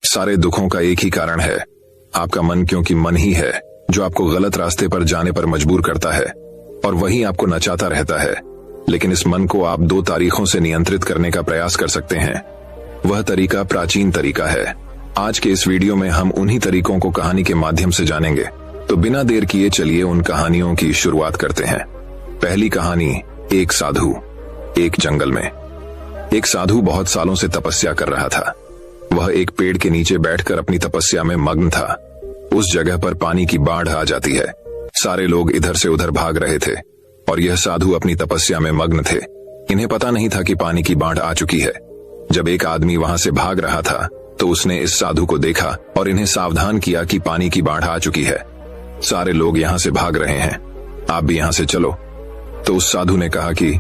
सारे दुखों का एक ही कारण है, आपका मन, क्योंकि मन ही है जो आपको गलत रास्ते पर जाने पर मजबूर करता है और वही आपको नचाता रहता है। लेकिन इस मन को आप 2 तारीखों से नियंत्रित करने का प्रयास कर सकते हैं। वह तरीका प्राचीन तरीका है। आज के इस वीडियो में हम उन्हीं तरीकों को कहानी के माध्यम से जानेंगे। तो बिना देर किए चलिए उन कहानियों की शुरुआत करते हैं। पहली कहानी, एक साधु। एक जंगल में एक साधु बहुत सालों से तपस्या कर रहा था। वह एक पेड़ के नीचे बैठकर अपनी तपस्या में मग्न था। उस जगह पर पानी की बाढ़ आ जाती है। सारे लोग इधर से उधर भाग रहे थे और यह साधु अपनी तपस्या में मग्न थे। इन्हें पता नहीं था कि पानी की बाढ़ आ चुकी है। जब एक आदमी वहां से भाग रहा था तो उसने इस साधु को देखा और इन्हें सावधान किया कि पानी की बाढ़ आ चुकी है। सारे लोग यहाँ से भाग रहे हैं, आप भी यहाँ से चलो। तो उस साधु ने कहा कि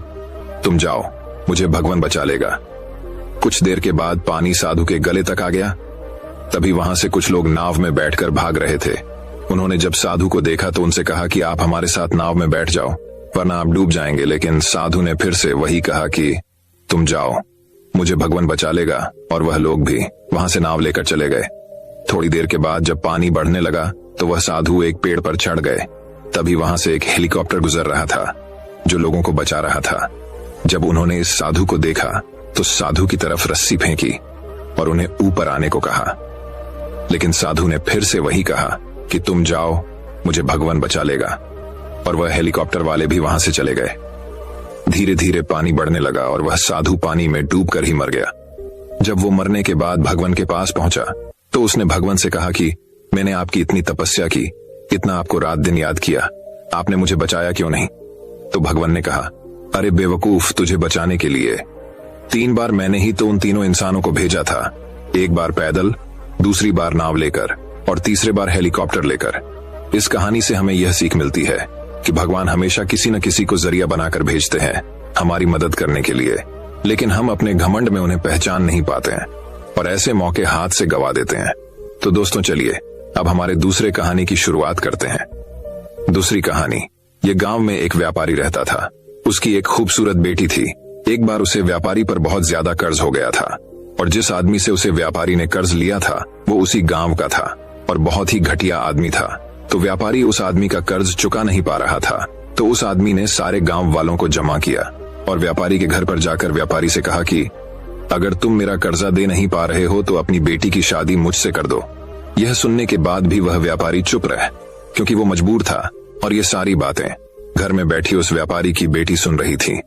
तुम जाओ, मुझे भगवान बचा लेगा। कुछ देर के बाद पानी साधु के गले तक आ गया। तभी वहां से कुछ लोग नाव में बैठकर भाग रहे थे। उन्होंने जब साधु को देखा तो उनसे कहा कि आप हमारे साथ नाव में बैठ जाओ, वरना आप डूब जाएंगे। लेकिन साधु ने फिर से वही कहा कि तुम जाओ, मुझे भगवान बचा लेगा। और वह लोग भी वहां से नाव लेकर चले गए। थोड़ी देर के बाद जब पानी बढ़ने लगा तो वह साधु एक पेड़ पर चढ़ गए। तभी वहां से एक हेलीकॉप्टर गुजर रहा था जो लोगों को बचा रहा था। जब उन्होंने इस साधु को देखा तो साधु की तरफ रस्सी फेंकी और उन्हें ऊपर आने को कहा। लेकिन साधु ने फिर से वही कहा कि तुम जाओ, मुझे भगवान बचा लेगा। और वह हेलीकॉप्टर वाले भी वहां से चले गए। धीरे धीरे पानी बढ़ने लगा और वह साधु पानी में डूबकर ही मर गया। जब वो मरने के बाद भगवान के पास पहुंचा तो उसने भगवान से कहा कि मैंने आपकी इतनी तपस्या की, इतना आपको रात दिन याद किया, आपने मुझे बचाया क्यों नहीं? तो भगवान ने कहा, अरे बेवकूफ, तुझे बचाने के लिए 3 बार मैंने ही तो उन तीनों इंसानों को भेजा था। एक बार पैदल, दूसरी बार नाव लेकर और तीसरे बार हेलीकॉप्टर लेकर। इस कहानी से हमें यह सीख मिलती है कि भगवान हमेशा किसी न किसी को जरिया बनाकर भेजते हैं हमारी मदद करने के लिए। लेकिन हम अपने घमंड में उन्हें पहचान नहीं पाते हैं और ऐसे मौके हाथ से गवा देते हैं। तो दोस्तों चलिए अब हमारे दूसरे कहानी की शुरुआत करते हैं। दूसरी कहानी, ये गांव में एक व्यापारी रहता था। उसकी एक खूबसूरत बेटी थी। एक बार उसे व्यापारी पर बहुत ज्यादा कर्ज हो गया था और जिस आदमी से उसे व्यापारी ने कर्ज लिया था वो उसी गांव का था और बहुत ही घटिया आदमी था। तो व्यापारी उस आदमी का कर्ज चुका नहीं पा रहा था। तो उस आदमी ने सारे गांव वालों को जमा किया और व्यापारी के घर पर जाकर व्यापारी से कहा कि अगर तुम मेरा कर्जा दे नहीं पा रहे हो तो अपनी बेटी की शादी मुझसे कर दो। यह सुनने के बाद भी वह व्यापारी चुप रहा क्योंकि वो मजबूर था और ये सारी बातें घर में बैठी उस व्यापारी की बेटी सुन रही थी।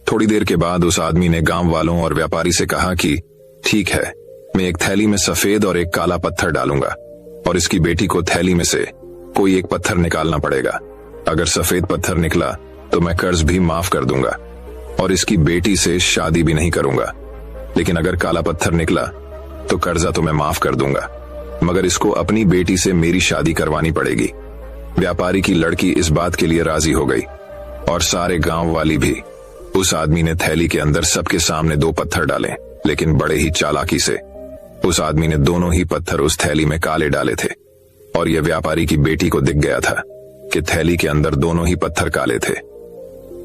थोड़ी देर के बाद उस आदमी ने गांव वालों और व्यापारी से कहा कि ठीक है, मैं एक थैली में सफेद और एक काला पत्थर डालूंगा और इसकी बेटी को थैली में से कोई एक पत्थर निकालना पड़ेगा। अगर सफेद पत्थर निकला तो मैं कर्ज भी माफ कर दूंगा और इसकी बेटी से शादी भी नहीं करूंगा। लेकिन अगर काला पत्थर निकला तो कर्जा तो मैं माफ कर दूंगा, मगर इसको अपनी बेटी से मेरी शादी करवानी पड़ेगी। व्यापारी की लड़की इस बात के लिए राजी हो गई और सारे गांव वाली भी। उस आदमी ने थैली के अंदर सबके सामने 2 पत्थर डाले, लेकिन बड़े ही चालाकी से उस आदमी ने दोनों ही पत्थर उस थैली में काले डाले थे। और यह व्यापारी की बेटी को दिख गया था कि थैली के अंदर दोनों ही पत्थर काले थे।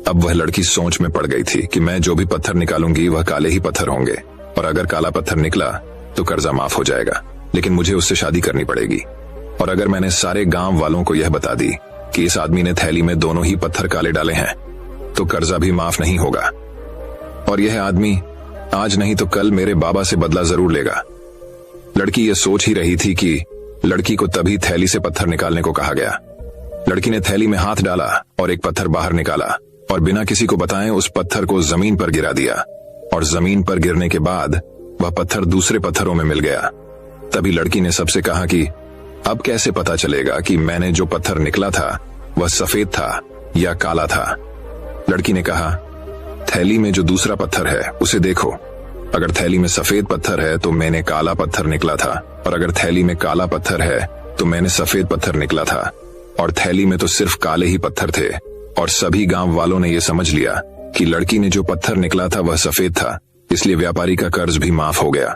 अब वह लड़की सोच में पड़ गई थी कि मैं जो भी पत्थर निकालूंगी वह काले ही पत्थर होंगे और अगर काला पत्थर निकला तो कर्जा माफ हो जाएगा, लेकिन मुझे उससे शादी करनी पड़ेगी। और अगर मैंने सारे गांव वालों को यह बता दी कि इस आदमी ने थैली में दोनों ही पत्थर काले डाले हैं तो कर्जा भी माफ नहीं होगा और यह आदमी आज नहीं तो कल मेरे बाबा से बदला जरूर लेगा। लड़की यह सोच ही रही थी कि लड़की को तभी थैली से पत्थर निकालने को कहा गया। लड़की ने थैली में हाथ डाला और एक पत्थर बाहर निकाला और बिना किसी को बताए उस पत्थर को जमीन पर गिरा दिया और जमीन पर गिरने के बाद वह पत्थर दूसरे पत्थरों में मिल गया। तभी लड़की ने सबसे कहा कि अब कैसे पता चलेगा कि मैंने जो पत्थर निकला था वह सफेद था या काला था? लड़की ने कहा, थैली में जो दूसरा पत्थर है उसे देखो। अगर थैली में सफेद पत्थर है तो मैंने काला पत्थर निकला था और अगर थैली में काला पत्थर है तो मैंने सफेद पत्थर निकला था और थैली में तो सिर्फ काले ही पत्थर थे। और सभी गांव वालों ने यह समझ लिया कि लड़की ने जो पत्थर निकला था वह सफेद था, इसलिए व्यापारी का कर्ज भी माफ हो गया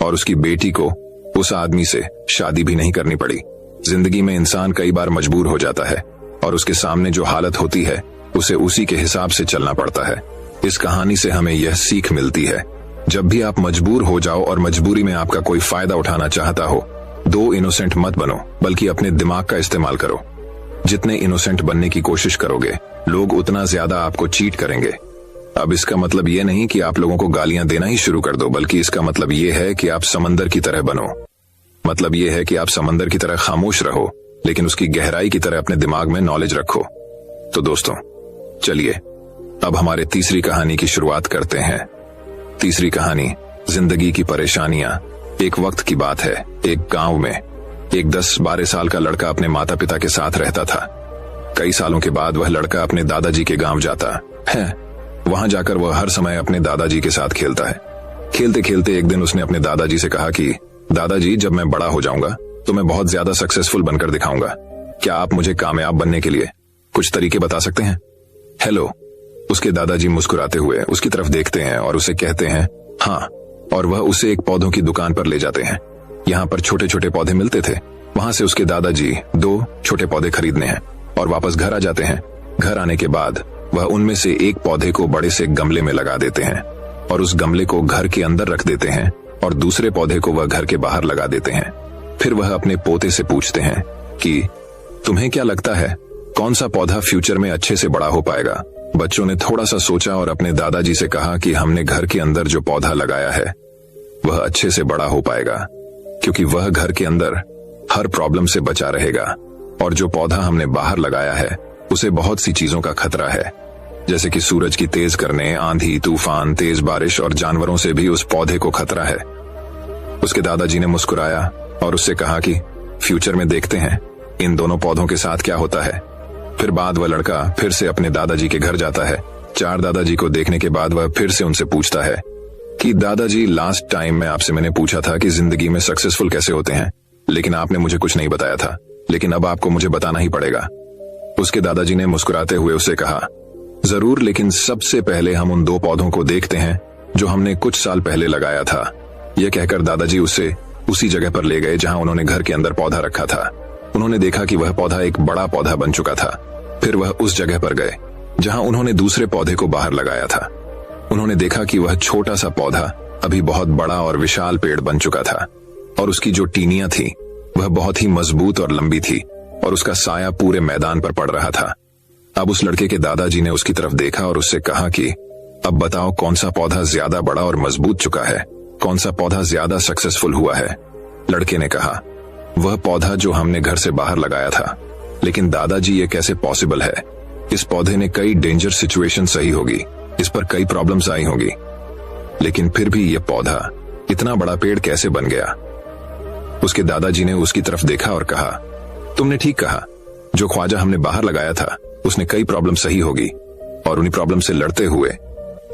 और उसकी बेटी को उस आदमी से शादी भी नहीं करनी पड़ी। जिंदगी में इंसान कई बार मजबूर हो जाता है और उसके सामने जो हालत होती है उसे उसी के हिसाब से चलना पड़ता है। इस कहानी से हमें यह सीख मिलती है जब भी आप मजबूर हो जाओ और मजबूरी में आपका कोई फायदा उठाना चाहता हो, दो इनोसेंट मत बनो, बल्कि अपने दिमाग का इस्तेमाल करो। जितने इनोसेंट बनने की कोशिश करोगे, लोग उतना ज्यादा आपको चीट करेंगे। अब इसका मतलब ये नहीं कि आप लोगों को गालियां देना ही शुरू कर दो, बल्कि इसका मतलब ये है कि आप समंदर की तरह बनो। मतलब ये है कि आप समंदर की तरह खामोश रहो, लेकिन उसकी गहराई की तरह अपने दिमाग में नॉलेज रखो। तो दोस्तों, चलिए अब हमारे तीसरी कहानी की शुरुआत करते हैं। तीसरी कहानी, जिंदगी की परेशानियां। एक वक्त की बात है, एक गांव में एक 10-12 साल का लड़का अपने माता पिता के साथ रहता था। कई सालों के बाद वह लड़का अपने दादाजी के गांव जाता है। वहां जाकर वह हर समय अपने दादाजी के साथ खेलता है। खेलते खेलते एक दिन उसने अपने दादाजी से कहा कि दादाजी, जब मैं बड़ा हो जाऊंगा तो मैं बहुत ज्यादा सक्सेसफुल बनकर दिखाऊंगा। क्या आप मुझे कामयाब बनने के लिए कुछ तरीके बता सकते हैं? हेलो। उसके दादाजी मुस्कुराते हुए उसकी तरफ देखते हैं और उसे कहते हैं हाँ, और वह उसे एक पौधों की दुकान पर ले जाते हैं। यहाँ पर छोटे छोटे पौधे मिलते थे। वहां से उसके दादाजी 2 छोटे पौधे खरीदने हैं और वापस घर आ जाते हैं। घर आने के बाद वह उनमें से एक पौधे को बड़े से गमले में लगा देते हैं और उस गमले को घर के अंदर रख देते हैं और दूसरे पौधे को वह घर के बाहर लगा देते हैं। फिर वह अपने पोते से पूछते हैं कि तुम्हें क्या लगता है, कौन सा पौधा फ्यूचर में अच्छे से बड़ा हो पाएगा? बच्चों ने थोड़ा सा सोचा और अपने दादाजी से कहा कि हमने घर के अंदर जो पौधा लगाया है वह अच्छे से बड़ा हो पाएगा, क्योंकि वह घर के अंदर हर प्रॉब्लम से बचा रहेगा, और जो पौधा हमने बाहर लगाया है उसे बहुत सी चीजों का खतरा है, जैसे कि सूरज की तेज करने, आंधी, तूफान, तेज बारिश और जानवरों से भी उस पौधे को खतरा है। उसके दादाजी ने मुस्कुराया और उससे कहा कि फ्यूचर में देखते हैं इन दोनों पौधों के साथ क्या होता है। फिर बाद वह लड़का फिर से अपने दादाजी के घर जाता है। 4 दादाजी को देखने के बाद वह फिर से उनसे पूछता है कि दादाजी, लास्ट टाइम मैंने पूछा था कि जिंदगी में सक्सेसफुल कैसे होते हैं, लेकिन आपने मुझे कुछ नहीं बताया था, लेकिन अब आपको मुझे बताना ही पड़ेगा। उसके दादाजी ने मुस्कुराते हुए उसे कहा जरूर, लेकिन सबसे पहले हम उन 2 पौधों को देखते हैं जो हमने कुछ साल पहले लगाया था। यह कहकर दादाजी उसे उसी जगह पर ले गए जहां उन्होंने घर के अंदर पौधा रखा था। उन्होंने देखा कि वह पौधा एक बड़ा पौधा बन चुका था। फिर वह उस जगह पर गए जहां उन्होंने दूसरे पौधे को बाहर लगाया था। उन्होंने देखा कि वह छोटा सा पौधा अभी बहुत बड़ा और विशाल पेड़ बन चुका था, और उसकी जो टीनियां थी वह बहुत ही मजबूत और लंबी थी, और उसका साया पूरे मैदान पर पड़ रहा था। अब उस लड़के के दादाजी ने उसकी तरफ देखा और उससे कहा कि अब बताओ, कौन सा पौधा ज्यादा बड़ा और मजबूत चुका है, कौन सा पौधा ज्यादा सक्सेसफुल हुआ है? लड़के ने कहा वह पौधा जो हमने घर से बाहर लगाया था। लेकिन दादाजी, ये कैसे पॉसिबल है? इस पौधे ने कई डेंजर सिचुएशन सही होगी, इस पर कई प्रॉब्लम्स आई होगी, लेकिन फिर भी यह पौधा इतना बड़ा पेड़ कैसे बन गया? उसके दादाजी ने उसकी तरफ देखा और कहा तुमने ठीक कहा, जो ख्वाजा हमने बाहर लगाया था उसने कई प्रॉब्लम सही होगी, और उन्हीं प्रॉब्लम से लड़ते हुए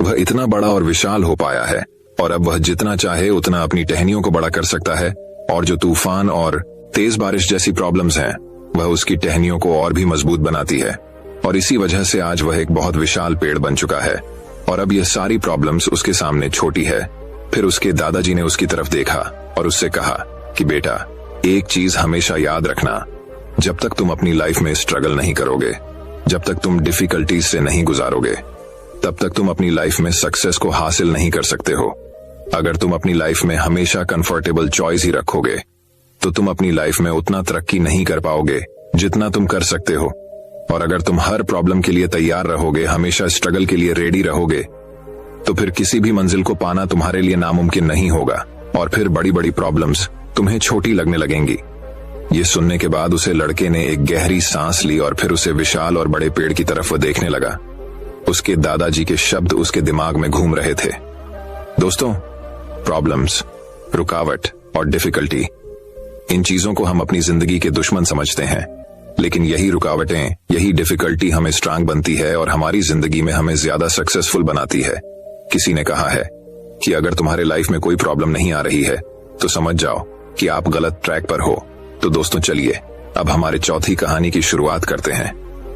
वह इतना बड़ा और विशाल हो पाया है, और अब वह जितना चाहे उतना अपनी टहनियों को बड़ा कर सकता है, और जो तूफान और तेज बारिश जैसी प्रॉब्लम्स हैं वह उसकी टहनियों को और भी मजबूत बनाती है, और इसी वजह से आज वह एक बहुत विशाल पेड़ बन चुका है, और अब यह सारी प्रॉब्लम्स उसके सामने छोटी है। फिर उसके दादाजी ने उसकी तरफ देखा और उससे कहा कि बेटा, एक चीज हमेशा याद रखना, जब तक तुम अपनी लाइफ में स्ट्रगल नहीं करोगे, जब तक तुम डिफिकल्टीज से नहीं गुजारोगे, तब तक तुम अपनी लाइफ में सक्सेस को हासिल नहीं कर सकते हो। अगर तुम अपनी लाइफ में हमेशा कंफर्टेबल चॉइस ही रखोगे तो तुम अपनी लाइफ में उतना तरक्की नहीं कर पाओगे जितना तुम कर सकते हो, और अगर तुम हर प्रॉब्लम के लिए तैयार रहोगे, हमेशा स्ट्रगल के लिए रेडी रहोगे, तो फिर किसी भी मंजिल को पाना तुम्हारे लिए नामुमकिन नहीं होगा, और फिर बड़ी बड़ी प्रॉब्लम्स तुम्हें छोटी लगने लगेंगी। ये सुनने के बाद उसे लड़के ने एक गहरी सांस ली और फिर उसे विशाल और बड़े पेड़ की तरफ वो देखने लगा। उसके दादाजी के शब्द उसके दिमाग में घूम रहे थे। दोस्तों, प्रॉब्लम्स, रुकावट और डिफिकल्टी, इन चीजों को हम अपनी जिंदगी के दुश्मन समझते हैं, लेकिन यही रुकावटें, यही डिफिकल्टी हमें स्ट्रांग बनती है और हमारी जिंदगी में हमें ज्यादा सक्सेसफुल बनाती है। किसी ने कहा है कि अगर तुम्हारे लाइफ में कोई प्रॉब्लम नहीं आ रही है तो समझ जाओ कि आप गलत ट्रैक पर हो। तो दोस्तों, चलिए अब हमारे चौथी कहानी की शुरुआत करते हैं।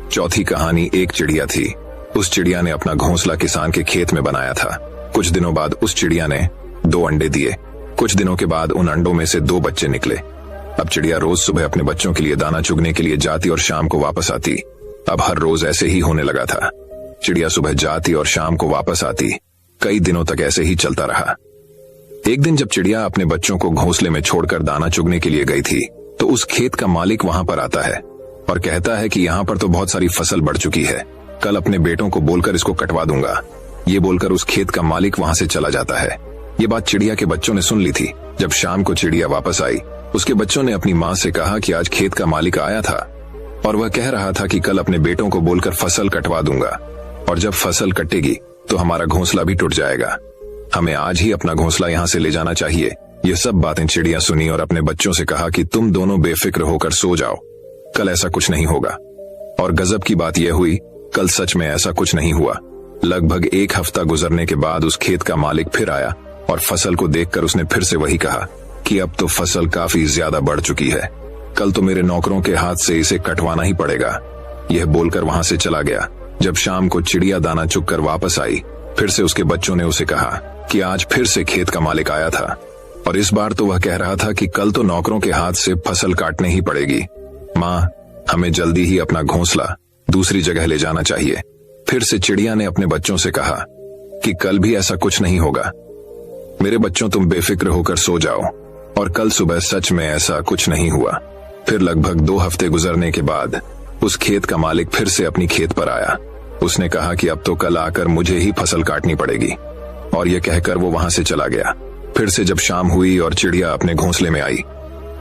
चौथी कहानी, एक चिड़िया थी। उस चिड़िया ने अपना घोंसला किसान के खेत में बनाया था। कुछ दिनों बाद उस चिड़िया ने 2 अंडे दिए। कुछ दिनों के बाद उन अंडों में से 2 बच्चे निकले। अब चिड़िया रोज सुबह अपने बच्चों के लिए दाना चुगने के लिए जाती और शाम को वापस आती। अब हर रोज ऐसे ही होने लगा था। चिड़िया सुबह जाती और शाम को वापस आती। कई दिनों तक ऐसे ही चलता रहा। एक दिन जब चिड़िया अपने बच्चों को घोंसले में छोड़कर दाना चुगने के लिए गई थी तो उस खेत का मालिक वहां पर आता है और कहता है कि यहाँ पर तो बहुत सारी फसल बढ़ चुकी है, कल अपने बेटों को बोलकर इसको कटवा दूंगा। ये बोलकर उस खेत का मालिक वहां से चला जाता है। ये बात चिड़िया के बच्चों ने सुन ली थी। जब शाम को चिड़िया वापस आई, उसके बच्चों ने अपनी माँ से कहा कि आज खेत का मालिक आया था और वह कह रहा था कि कल अपने बेटों को बोलकर फसल कटवा दूंगा, और जब फसल कटेगी तो हमारा घोंसला भी टूट जाएगा। हमें आज ही अपना घोंसला यहाँ से ले जाना चाहिए। ये सब बातें चिड़िया सुनी और अपने बच्चों से कहा कि तुम दोनों बेफिक्र होकर सो जाओ, कल ऐसा कुछ नहीं होगा। और गजब की बात यह हुई, कल सच में ऐसा कुछ नहीं हुआ। लगभग 1 हफ्ता गुजरने के बाद उस खेत का मालिक फिर आया और फसल को देखकर उसने फिर से वही कहा कि अब तो फसल काफी ज्यादा बढ़ चुकी है, कल तो मेरे नौकरों के हाथ से इसे कटवाना ही पड़ेगा। यह बोलकर वहां से चला गया। जब शाम को चिड़िया दाना चुगकर वापस आई, फिर से उसके बच्चों ने उसे कहा कि आज फिर से खेत का मालिक आया था और इस बार तो वह कह रहा था कि कल तो नौकरों के हाथ से फसल काटने ही पड़ेगी। माँ, हमें जल्दी ही अपना घोंसला दूसरी जगह ले जाना चाहिए। फिर से चिड़िया ने अपने बच्चों से कहा कि कल भी ऐसा कुछ नहीं होगा। मेरे बच्चों, तुम बेफिक्र होकर सो जाओ। और कल सुबह सच में ऐसा कुछ नहीं हुआ। फिर लगभग 2 हफ्ते गुजरने के बाद उस खेत का मालिक फिर से अपनी खेत पर आया। उसने कहा कि अब तो कल आकर मुझे ही फसल काटनी पड़ेगी, और यह कहकर वो वहां से चला गया। फिर से जब शाम हुई और चिड़िया अपने घोंसले में आई,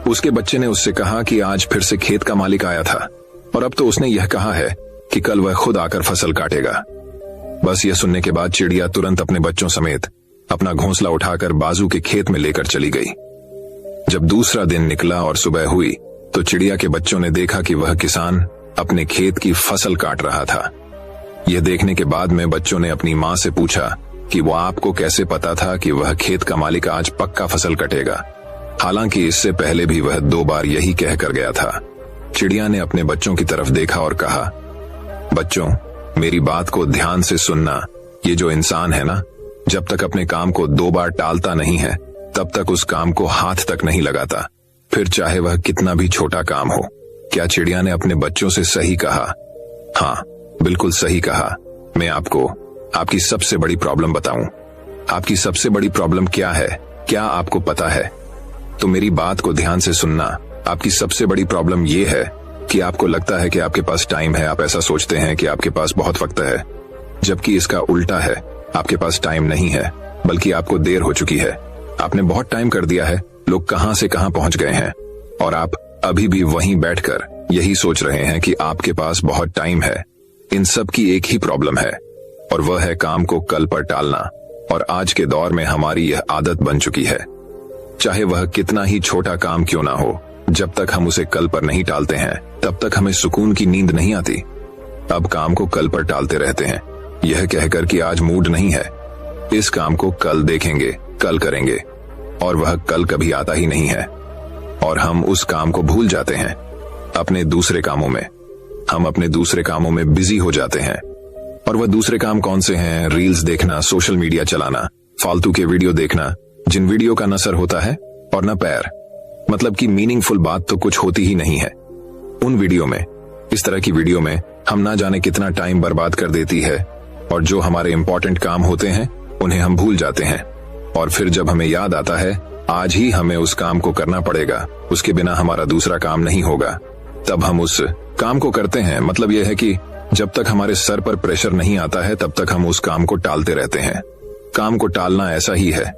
उसके बच्चे ने उससे कहा कि आज फिर से खेत का मालिक आया था और अब तो उसने यह कहा है कि कल वह खुद आकर फसल काटेगा। बस यह सुनने के बाद चिड़िया तुरंत अपने बच्चों समेत अपना घोंसला उठाकर बाजू के खेत में लेकर चली गई। जब दूसरा दिन निकला और सुबह हुई तो चिड़िया के बच्चों ने देखा कि वह किसान अपने खेत की फसल काट रहा था। यह देखने के बाद में बच्चों ने अपनी माँ से पूछा कि वो आपको कैसे पता था कि वह खेत का मालिक आज पक्का फसल कटेगा, हालांकि इससे पहले भी वह 2 बार यही कह कर गया था। चिड़िया ने अपने बच्चों की तरफ देखा और कहा, बच्चों, मेरी बात को ध्यान से सुनना। ये जो इंसान है ना, जब तक अपने काम को 2 बार टालता नहीं है तब तक उस काम को हाथ तक नहीं लगाता, फिर चाहे वह कितना भी छोटा काम हो। क्या चिड़िया ने अपने बच्चों से सही कहा? हाँ, बिल्कुल सही कहा। मैं आपको आपकी सबसे बड़ी प्रॉब्लम बताऊं। आपकी सबसे बड़ी प्रॉब्लम क्या है, क्या आपको पता है? तो मेरी बात को ध्यान से सुनना। आपकी सबसे बड़ी प्रॉब्लम यह है कि आपको लगता है कि आपके पास टाइम है। आप ऐसा सोचते हैं कि आपके पास बहुत वक्त है, जबकि इसका उल्टा है। आपके पास टाइम नहीं है, बल्कि आपको देर हो चुकी है। आपने बहुत टाइम कर दिया है। लोग कहां से कहां पहुंच गए हैं और आप अभी भी वहीं बैठकर यही सोच रहे हैं कि आपके पास बहुत टाइम है। इन सब की एक ही प्रॉब्लम है और वह है काम को कल पर टालना। और आज के दौर में हमारी यह आदत बन चुकी है। चाहे वह कितना ही छोटा काम क्यों ना हो, जब तक हम उसे कल पर नहीं टालते हैं तब तक हमें सुकून की नींद नहीं आती। अब काम को कल पर टालते रहते हैं, यह कहकर कि आज मूड नहीं है, इस काम को कल देखेंगे, कल करेंगे, और वह कल कभी आता ही नहीं है। और हम उस काम को भूल जाते हैं अपने दूसरे कामों में। हम अपने दूसरे कामों में बिजी हो जाते हैं। और वह दूसरे काम कौन से हैं? रील्स देखना, सोशल मीडिया चलाना, फालतू के वीडियो देखना, जिन वीडियो का न सर होता है और न पैर, मतलब कि मीनिंगफुल बात तो कुछ होती ही नहीं है उन वीडियो में। इस तरह की वीडियो में हम ना जाने कितना टाइम बर्बाद कर देती है, और जो हमारे इंपॉर्टेंट काम होते हैं उन्हें हम भूल जाते हैं। और फिर जब हमें याद आता है आज ही हमें उस काम को करना पड़ेगा, उसके बिना हमारा दूसरा काम नहीं होगा, तब हम उस काम को करते हैं। मतलब यह है कि जब तक हमारे सर पर प्रेशर नहीं आता है तब तक हम उस काम को टालते रहते हैं। काम को टालना ऐसा ही है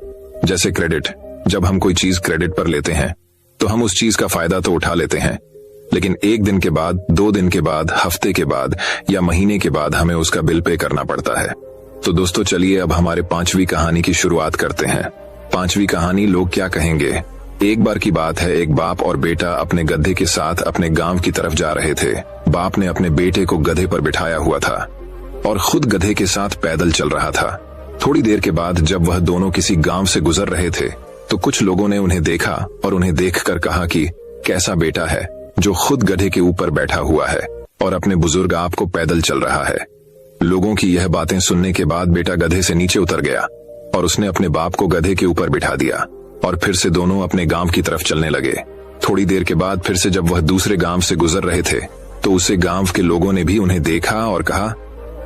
जैसे क्रेडिट। जब हम कोई चीज क्रेडिट पर लेते हैं तो हम उस चीज का फायदा तो उठा लेते हैं, लेकिन 1 दिन के बाद, 2 दिन के बाद, हफ्ते के बाद या महीने के बाद हमें उसका बिल पे करना पड़ता है। तो दोस्तों, चलिए अब हमारे 5वीं कहानी की शुरुआत करते हैं। 5वीं कहानी, लोग क्या कहेंगे। एक बार की बात है, एक बाप और बेटा अपने गधे के साथ अपने गांव की तरफ जा रहे थे। बाप ने अपने बेटे को गधे पर बिठाया हुआ था और खुद गधे के साथ पैदल चल रहा था। थोड़ी देर के बाद जब वह दोनों किसी गांव से गुजर रहे थे तो कुछ लोगों ने उन्हें देखा और उन्हें देखकर कहा कि कैसा बेटा है जो खुद गधे के ऊपर बैठा हुआ है और अपने बुजुर्ग आप को पैदल चल रहा है। लोगों की यह बातें सुनने के बाद बेटा गधे से नीचे उतर गया और उसने अपने बाप को गधे के ऊपर बिठा दिया और फिर से दोनों अपने गांव की तरफ चलने लगे। थोड़ी देर के बाद फिर से जब वह दूसरे गांव से गुजर रहे थे तो उसे गांव के लोगों ने भी उन्हें देखा और कहा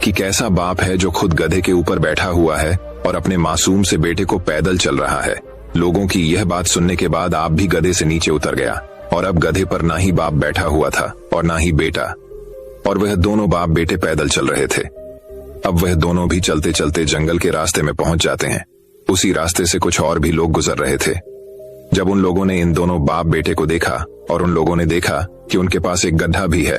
कि कैसा बाप है जो खुद गधे के ऊपर बैठा हुआ है और अपने मासूम से बेटे को पैदल चल रहा है। लोगों की यह बात सुनने के बाद आप भी गधे से नीचे उतर गया और अब गधे पर ना ही बाप बैठा हुआ था और ना ही बेटा, और वह दोनों बाप बेटे पैदल चल रहे थे। अब वह दोनों भी चलते चलते जंगल के रास्ते में पहुंच जाते हैं। उसी रास्ते से कुछ और भी लोग गुजर रहे थे। जब उन लोगों ने इन दोनों बाप बेटे को देखा और उन लोगों ने देखा कि उनके पास एक गड्ढा भी है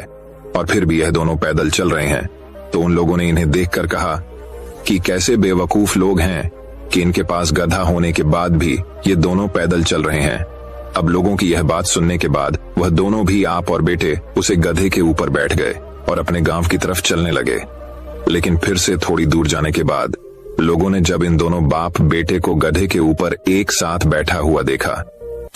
और फिर भी यह दोनों पैदल चल रहे हैं, तो उन लोगों ने इन्हें देखकर कहा कि कैसे बेवकूफ लोग हैं कि इनके पास गधा होने के बाद भी ये दोनों पैदल चल रहे हैं। अब लोगों की यह बात सुनने के बाद वह दोनों भी आप और बेटे उसे गधे के ऊपर बैठ गए और अपने गांव की तरफ चलने लगे। लेकिन फिर से थोड़ी दूर जाने के बाद लोगों ने जब इन दोनों बाप बेटे को गधे के ऊपर एक साथ बैठा हुआ देखा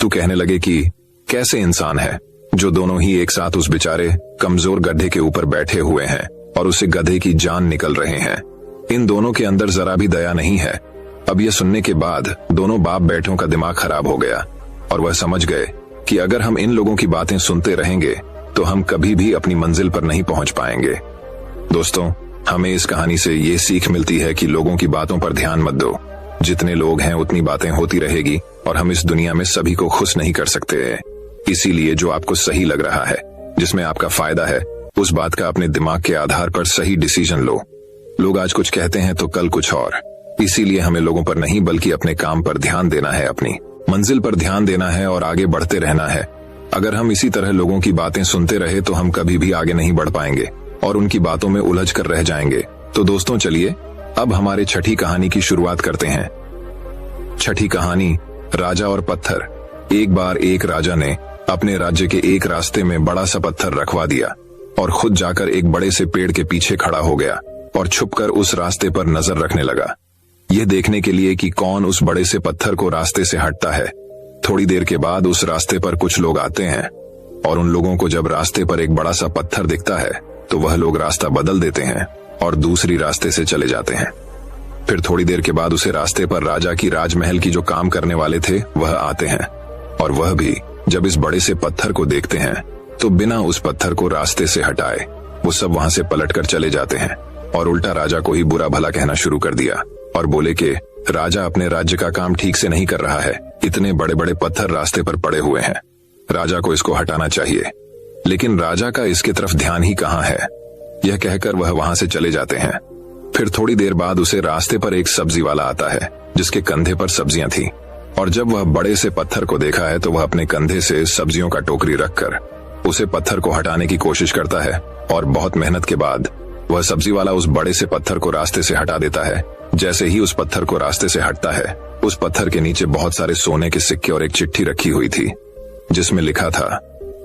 तो कहने लगे कि कैसे इंसान है जो दोनों ही एक साथ उस बेचारे कमजोर गड्ढे के ऊपर बैठे हुए हैं और उसे गधे की जान निकल रहे हैं। इन दोनों के अंदर जरा भी दया नहीं है। अब यह सुनने के बाद दोनों बाप बेटों का दिमाग खराब हो गया और वह समझ गए कि अगर हम इन लोगों की बातें सुनते रहेंगे तो हम कभी भी अपनी मंजिल पर नहीं पहुंच पाएंगे। दोस्तों, हमें इस कहानी से ये सीख मिलती है कि लोगों की बातों पर ध्यान मत दो। जितने लोग हैं उतनी बातें होती रहेगी और हम इस दुनिया में सभी को खुश नहीं कर सकते हैं। इसीलिए जो आपको सही लग रहा है, जिसमें आपका फायदा है, उस बात का अपने दिमाग के आधार पर सही डिसीजन लो। लोग आज कुछ कहते हैं तो कल कुछ और। इसीलिए हमें लोगों पर नहीं बल्कि अपने काम पर ध्यान देना है, अपनी मंजिल पर ध्यान देना है और आगे बढ़ते रहना है। अगर हम इसी तरह लोगों की बातें सुनते रहे तो हम कभी भी आगे नहीं बढ़ पाएंगे और उनकी बातों में उलझ कर रह जाएंगे। तो दोस्तों, चलिए अब हमारे छठी कहानी की शुरुआत करते हैं। छठी कहानी, राजा और पत्थर। एक बार एक राजा ने अपने राज्य के एक रास्ते में बड़ा सा पत्थर रखवा दिया और खुद जाकर एक बड़े से पेड़ के पीछे खड़ा हो गया और छुपकर उस रास्ते पर नजर रखने लगा, यह देखने के लिए कि कौन उस बड़े से पत्थर को रास्ते से हटता है। थोड़ी देर के बाद उस रास्ते पर कुछ लोग आते हैं और उन लोगों को जब रास्ते पर एक बड़ा सा पत्थर दिखता है तो वह लोग रास्ता बदल देते हैं और दूसरी रास्ते से चले जाते हैं। फिर थोड़ी देर के बाद उसे रास्ते पर राजा की राजमहल की जो काम करने वाले थे वह आते हैं और वह भी जब इस बड़े से पत्थर को देखते हैं तो बिना उस पत्थर को रास्ते से हटाए वो सब वहां से पलटकर चले जाते हैं और उल्टा राजा को ही बुरा भला कहना शुरू कर दिया और बोले कि राजा अपने राज्य का काम ठीक से नहीं कर रहा है, इतने बड़े बड़े पत्थर रास्ते पर पड़े हुए हैं, राजा को इसको हटाना चाहिए। लेकिन राजा का इसके तरफ ध्यान ही कहाँ है। यह कहकर वह वहां से चले जाते हैं। फिर थोड़ी देर बाद उसे रास्ते पर एक सब्जी वाला आता है जिसके कंधे पर सब्जियां थी और जब वह बड़े से पत्थर को देखा है तो वह अपने कंधे से सब्जियों का टोकरी रखकर उसे पत्थर को हटाने की कोशिश करता है और बहुत मेहनत के बाद वह सब्जी वाला उस बड़े से पत्थर को रास्ते से हटा देता है। जैसे ही उस पत्थर को रास्ते से हटता है, उस पत्थर के नीचे बहुत सारे सोने के सिक्के और एक चिट्ठी रखी हुई थी जिसमें लिखा था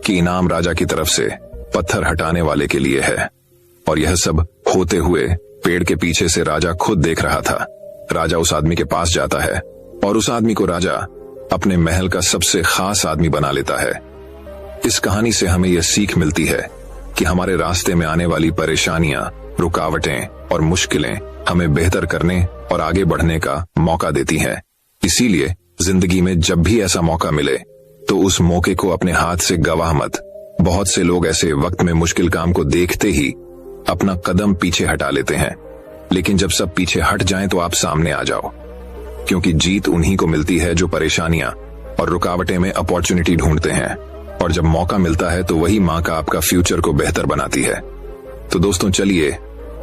कि इनाम राजा की तरफ से पत्थर हटाने वाले के लिए है। और यह सब होते हुए पेड़ के पीछे से राजा खुद देख रहा था। राजा उस आदमी के पास जाता है और उस आदमी को राजा अपने महल का सबसे खास आदमी बना लेता है। इस कहानी से हमें यह सीख मिलती है कि हमारे रास्ते में आने वाली परेशानियां, रुकावटें और मुश्किलें हमें बेहतर करने और आगे बढ़ने का मौका देती हैं। इसीलिए जिंदगी में जब भी ऐसा मौका मिले तो उस मौके को अपने हाथ से गंवा मत। बहुत से लोग ऐसे वक्त में मुश्किल काम को देखते ही अपना कदम पीछे हटा लेते हैं, लेकिन जब सब पीछे हट जाएं तो आप सामने आ जाओ, क्योंकि जीत उन्हीं को मिलती है जो परेशानियां और रुकावटें में अपॉर्चुनिटी ढूंढते हैं, और जब मौका मिलता है तो वही माँ का आपका फ्यूचर को बेहतर बनाती है। तो दोस्तों, चलिए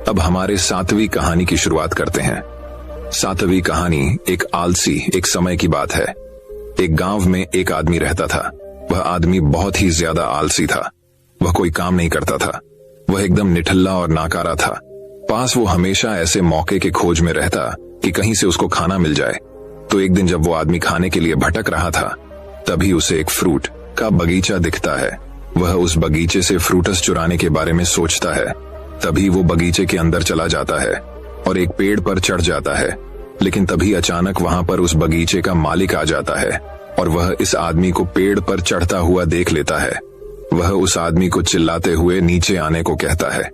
अब हमारे 7वीं कहानी की शुरुआत करते हैं। 7वीं कहानी एक आलसी एक समय की बात है। एक गांव में एक आदमी रहता था। वह आदमी बहुत ही ज्यादा आलसी था। वह कोई काम नहीं करता था। वह एकदम निठल्ला और नाकारा था। पास वो हमेशा ऐसे मौके के खोज में रहता कि कहीं से उसको खाना मिल जाए। तो एक दिन जब वो आदमी खाने के लिए भटक रहा था, तभी उसे एक फ्रूट का बगीचा दिखता है। वह उस बगीचे से फ्रूटस चुराने के बारे में सोचता है। तभी वो बगीचे के अंदर चला जाता है और एक पेड़ पर चढ़ जाता है। लेकिन तभी अचानक वहां पर उस बगीचे का मालिक आ जाता है और वह इस आदमी को पेड़ पर चढ़ता हुआ देख लेता है। वह उस आदमी को चिल्लाते हुए नीचे आने को कहता है,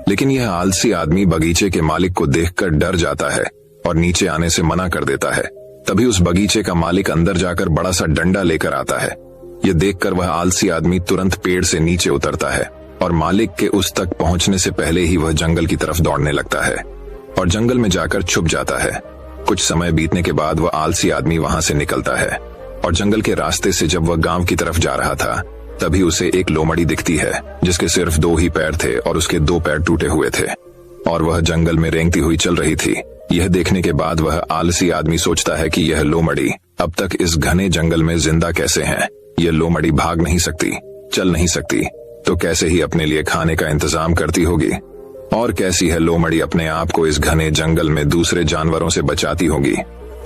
लेकिन यह आलसी आदमी बगीचे के मालिक को देखकर डर जाता है और नीचे आने से मना कर देता है। तभी उस बगीचे का मालिक अंदर जाकर बड़ा सा डंडा लेकर आता है। यह देखकर वह आलसी आदमी तुरंत पेड़ से नीचे उतरता है और मालिक के उस तक पहुंचने से पहले ही वह जंगल की तरफ दौड़ने लगता है और जंगल में जाकर छुप जाता है। कुछ समय बीतने के बाद वह आलसी आदमी वहां से निकलता है और जंगल के रास्ते से जब वह गांव की तरफ जा रहा था तभी उसे एक लोमड़ी दिखती है जिसके सिर्फ 2 ही पैर थे और उसके 2 पैर टूटे हुए थे और वह जंगल में रेंगती हुई चल रही थी। यह देखने के बाद वह आलसी आदमी सोचता है कि यह लोमड़ी अब तक इस घने जंगल में जिंदा कैसे है। यह लोमड़ी भाग नहीं सकती, चल नहीं सकती, तो कैसे ही अपने लिए खाने का इंतजाम करती होगी और कैसी है लोमड़ी अपने आप को इस घने जंगल में दूसरे जानवरों से बचाती होगी।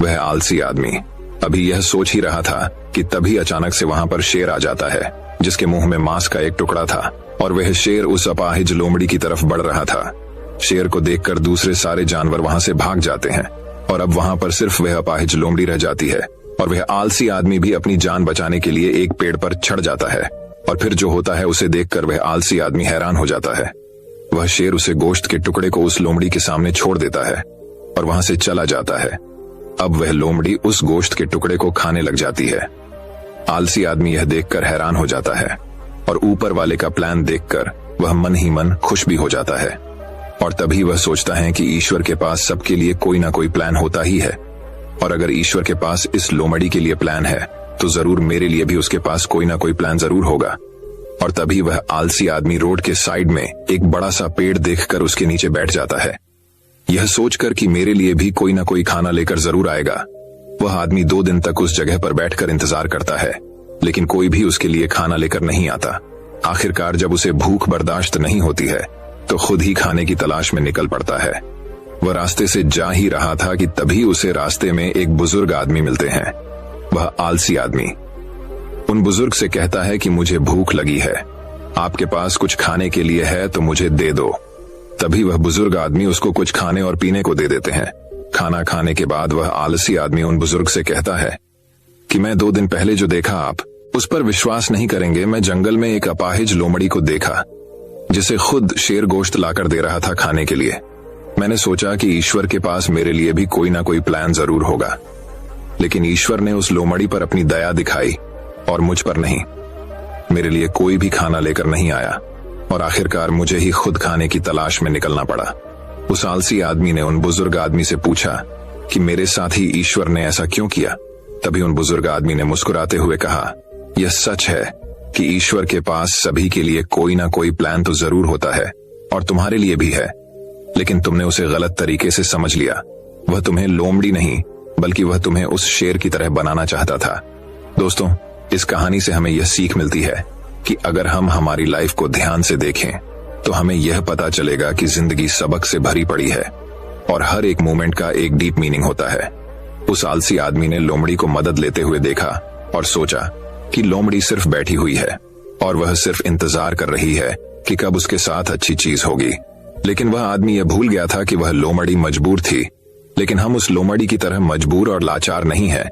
वह आलसी आदमी अभी यह सोच ही रहा था कि तभी अचानक से वहां पर शेर आ जाता है जिसके मुंह में मांस का एक टुकड़ा था और वह शेर उस अपाहिज लोमड़ी की तरफ बढ़ रहा था। शेर को देखकर दूसरे सारे जानवर वहां से भाग जाते हैं और अब वहां पर सिर्फ वह अपाहिज लोमड़ी रह जाती है और वह आलसी आदमी भी अपनी जान बचाने के लिए एक पेड़ पर चढ़ जाता है और फिर जो होता है उसे देखकर वह आलसी आदमी हैरान हो जाता है। वह शेर उसे गोश्त के टुकड़े को उस लोमड़ी के सामने छोड़ देता है और वहां से चला जाता है। अब वह लोमड़ी उस गोश्त के टुकड़े को खाने लग जाती है। आलसी आदमी यह देखकर हैरान हो जाता है और ऊपर वाले का प्लान देखकर वह मन ही मन खुश भी हो जाता है और तभी वह सोचता है कि ईश्वर के पास सबके लिए कोई ना कोई प्लान होता ही है और अगर ईश्वर के पास इस लोमड़ी के लिए प्लान है तो जरूर मेरे लिए भी उसके पास कोई ना कोई प्लान जरूर होगा। और तभी वह आलसी आदमी रोड के साइड में एक बड़ा सा पेड़ देखकर उसके नीचे बैठ जाता है, यह सोचकर कि मेरे लिए भी कोई ना कोई खाना लेकर जरूर आएगा। वह आदमी 2 दिन तक उस जगह पर बैठकर इंतजार करता है लेकिन कोई भी उसके लिए खाना लेकर नहीं आता। आखिरकार जब उसे भूख बर्दाश्त नहीं होती है तो खुद ही खाने की तलाश में निकल पड़ता है। वह रास्ते से जा ही रहा था कि तभी उसे रास्ते में एक बुजुर्ग आदमी मिलते हैं। वह आलसी आदमी उन बुजुर्ग से कहता है कि मुझे भूख लगी है, आपके पास कुछ खाने के लिए है तो मुझे दे दो। तभी वह बुजुर्ग आदमी उसको कुछ खाने और पीने को दे देते हैं। खाना खाने के बाद वह आलसी आदमी उन बुजुर्ग से कहता है कि मैं 2 दिन पहले जो देखा आप उस पर विश्वास नहीं करेंगे। मैं जंगल में एक अपाहिज लोमड़ी को देखा जिसे खुद शेर गोश्त लाकर दे रहा था खाने के लिए। मैंने सोचा कि ईश्वर के पास मेरे लिए भी कोई ना कोई प्लान जरूर होगा, लेकिन ईश्वर ने उस लोमड़ी पर अपनी दया दिखाई और मुझ पर नहीं। मेरे लिए कोई भी खाना लेकर नहीं आया और आखिरकार मुझे ही खुद खाने की तलाश में निकलना पड़ा। उस आलसी आदमी ने उन बुजुर्ग आदमी से पूछा कि मेरे साथ ही ईश्वर ने ऐसा क्यों किया। तभी उन बुजुर्ग आदमी ने मुस्कुराते हुए कहा, यह सच है कि ईश्वर के पास सभी के लिए कोई ना कोई प्लान तो जरूर होता है और तुम्हारे लिए भी है, लेकिन तुमने उसे गलत तरीके से समझ लिया। वह तुम्हें लोमड़ी नहीं बल्कि वह तुम्हें उस शेर की तरह बनाना चाहता था। दोस्तों, इस कहानी से हमें यह सीख मिलती है कि अगर हम हमारी लाइफ को ध्यान से देखें तो हमें यह पता चलेगा कि जिंदगी सबक से भरी पड़ी है और हर एक मोमेंट का एक डीप मीनिंग होता है। उस आलसी आदमी ने लोमड़ी को मदद लेते हुए देखा और सोचा कि लोमड़ी सिर्फ बैठी हुई है और वह सिर्फ इंतजार कर रही है कि कब उसके साथ अच्छी चीज होगी। लेकिन वह आदमी यह भूल गया था कि वह लोमड़ी मजबूर थी, लेकिन हम उस लोमड़ी की तरह मजबूर और लाचार नहीं है।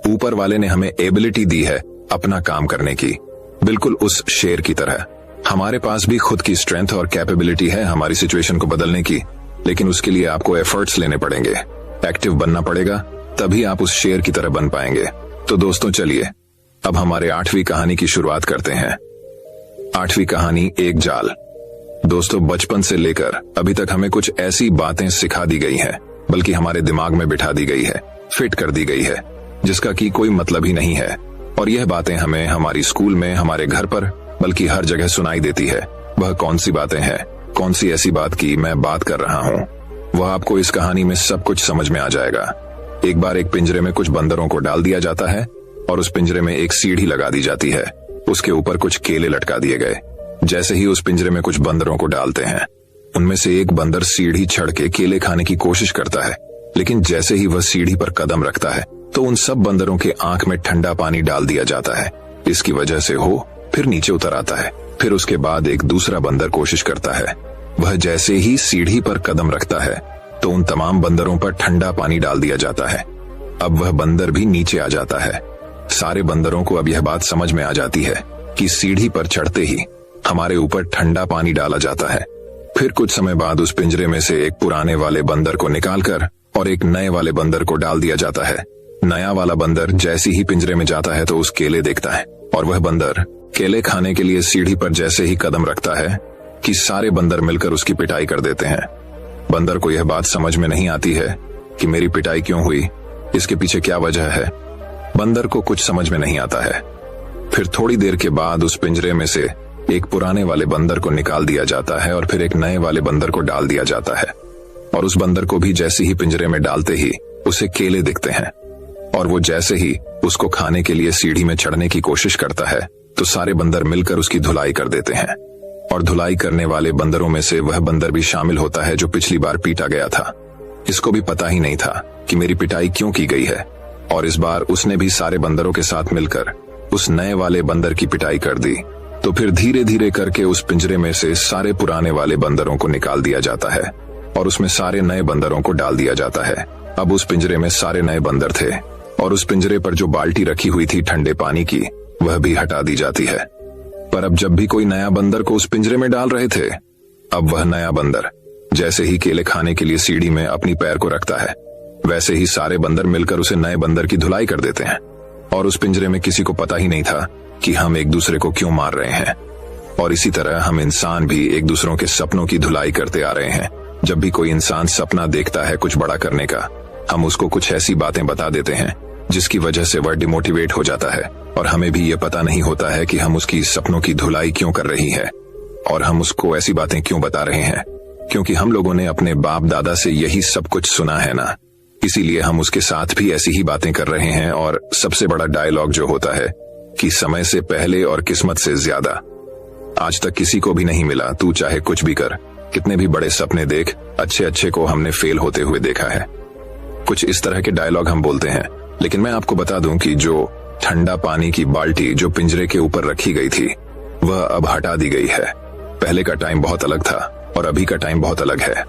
ऊपर वाले ने हमें एबिलिटी दी है अपना काम करने की, बिल्कुल उस शेर की तरह। हमारे पास भी खुद की स्ट्रेंथ और कैपेबिलिटी है हमारी सिचुएशन को बदलने की, लेकिन उसके लिए आपको एफर्ट्स लेने पड़ेंगे, एक्टिव बनना पड़ेगा, तभी आप उस शेर की तरह बन पाएंगे। तो दोस्तों चलिए अब हमारे 8वीं कहानी की शुरुआत करते हैं। 8वीं कहानी, एक जाल। दोस्तों, बचपन से लेकर अभी तक हमें कुछ ऐसी बातें सिखा दी गई हैं, बल्कि हमारे दिमाग में बिठा दी गई है, फिट कर दी गई है, जिसका कि कोई मतलब ही नहीं है। और यह बातें हमें हमारी स्कूल में, हमारे घर पर, बल्कि हर जगह सुनाई देती है। वह कौन सी बातें हैं, कौन सी ऐसी बात की मैं बात कर रहा हूँ, वह आपको इस कहानी में सब कुछ समझ में आ जाएगा। एक बार एक पिंजरे में कुछ बंदरों को डाल दिया जाता है और उस पिंजरे में एक सीढ़ी लगा दी जाती है। उसके ऊपर कुछ केले लटका दिए गए। जैसे ही उस पिंजरे में कुछ बंदरों को डालते हैं, उनमें से एक बंदर सीढ़ी चढ़ के केले खाने की कोशिश करता है, लेकिन जैसे ही वह सीढ़ी पर कदम रखता है तो उन सब बंदरों के आंख में ठंडा पानी डाल दिया जाता है। इसकी वजह से हो फिर नीचे उतर आता है। फिर उसके बाद एक दूसरा बंदर कोशिश करता है। वह जैसे ही सीढ़ी पर कदम रखता है तो उन तमाम बंदरों पर ठंडा पानी डाल दिया जाता है। अब वह बंदर भी नीचे आ जाता है। सारे बंदरों को अब यह बात समझ में आ जाती है कि सीढ़ी पर चढ़ते ही हमारे ऊपर ठंडा पानी डाला जाता है। फिर कुछ समय बाद उस पिंजरे में से एक पुराने वाले बंदर को निकालकर और एक नए वाले बंदर को डाल दिया जाता है। नया वाला बंदर जैसे ही पिंजरे में जाता है तो उस केले देखता है और वह बंदर केले खाने के लिए सीढ़ी पर जैसे ही कदम रखता है कि सारे बंदर मिलकर उसकी पिटाई कर देते हैं। बंदर को यह बात समझ में नहीं आती है कि मेरी पिटाई क्यों हुई, इसके पीछे क्या वजह है। बंदर को कुछ समझ में नहीं आता है। फिर थोड़ी देर के बाद उस पिंजरे में से एक पुराने वाले बंदर को निकाल दिया जाता है और फिर एक नए वाले बंदर को डाल दिया जाता है। और उस बंदर को भी जैसे ही पिंजरे में डालते ही उसे केले दिखते हैं, और वो जैसे ही उसको खाने के लिए सीढ़ी में चढ़ने की कोशिश करता है तो सारे बंदर मिलकर उसकी धुलाई कर देते हैं। और धुलाई करने वाले बंदरों में से वह बंदर भी शामिल होता है जो पिछली बार पीटा गया था। इसको भी पता ही नहीं था कि मेरी पिटाई क्यों की गई है, और इस बार उसने भी सारे बंदरों के साथ मिलकर उस नए वाले बंदर की पिटाई कर दी। तो फिर धीरे धीरे करके उस पिंजरे में से सारे पुराने वाले बंदरों को निकाल दिया जाता है और उसमें सारे नए बंदरों को डाल दिया जाता है। अब उस पिंजरे में सारे नए बंदर थे, और उस पिंजरे पर जो बाल्टी रखी हुई थी ठंडे पानी की, वह भी हटा दी जाती है। पर अब जब भी कोई नया बंदर को उस पिंजरे में डाल रहे थे, अब वह नया बंदर जैसे ही केले खाने के लिए सीढ़ी में अपनी पैर को रखता है, वैसे ही सारे बंदर मिलकर उसे नए बंदर की धुलाई कर देते हैं। और उस पिंजरे में किसी को पता ही नहीं था कि हम एक दूसरे को क्यों मार रहे हैं। और इसी तरह हम इंसान भी एक दूसरों के सपनों की धुलाई करते आ रहे हैं। जब भी कोई इंसान सपना देखता है कुछ बड़ा करने का, हम उसको कुछ ऐसी बातें बता देते हैं जिसकी वजह से वह डिमोटिवेट हो जाता है, और हमें भी ये पता नहीं होता है कि हम उसकी सपनों की धुलाई क्यों कर रही है और हम उसको ऐसी बातें क्यों बता रहे हैं, क्योंकि हम लोगों ने अपने बाप दादा से यही सब कुछ सुना है ना, इसीलिए हम उसके साथ भी ऐसी ही बातें कर रहे हैं। और सबसे बड़ा डायलॉग जो होता है कि समय से पहले और किस्मत से ज्यादा। आज तक किसी को भी नहीं मिला, तू चाहे कुछ भी कर, कितने भी बड़े सपने देख, अच्छे अच्छे को हमने फेल होते हुए देखा है। कुछ इस तरह के डायलॉग हम बोलते हैं। लेकिन मैं आपको बता दूं कि जो ठंडा पानी की बाल्टी जो पिंजरे के ऊपर रखी गई थी, वह अब हटा दी गई है। पहले का टाइम बहुत अलग था और अभी का टाइम बहुत अलग है।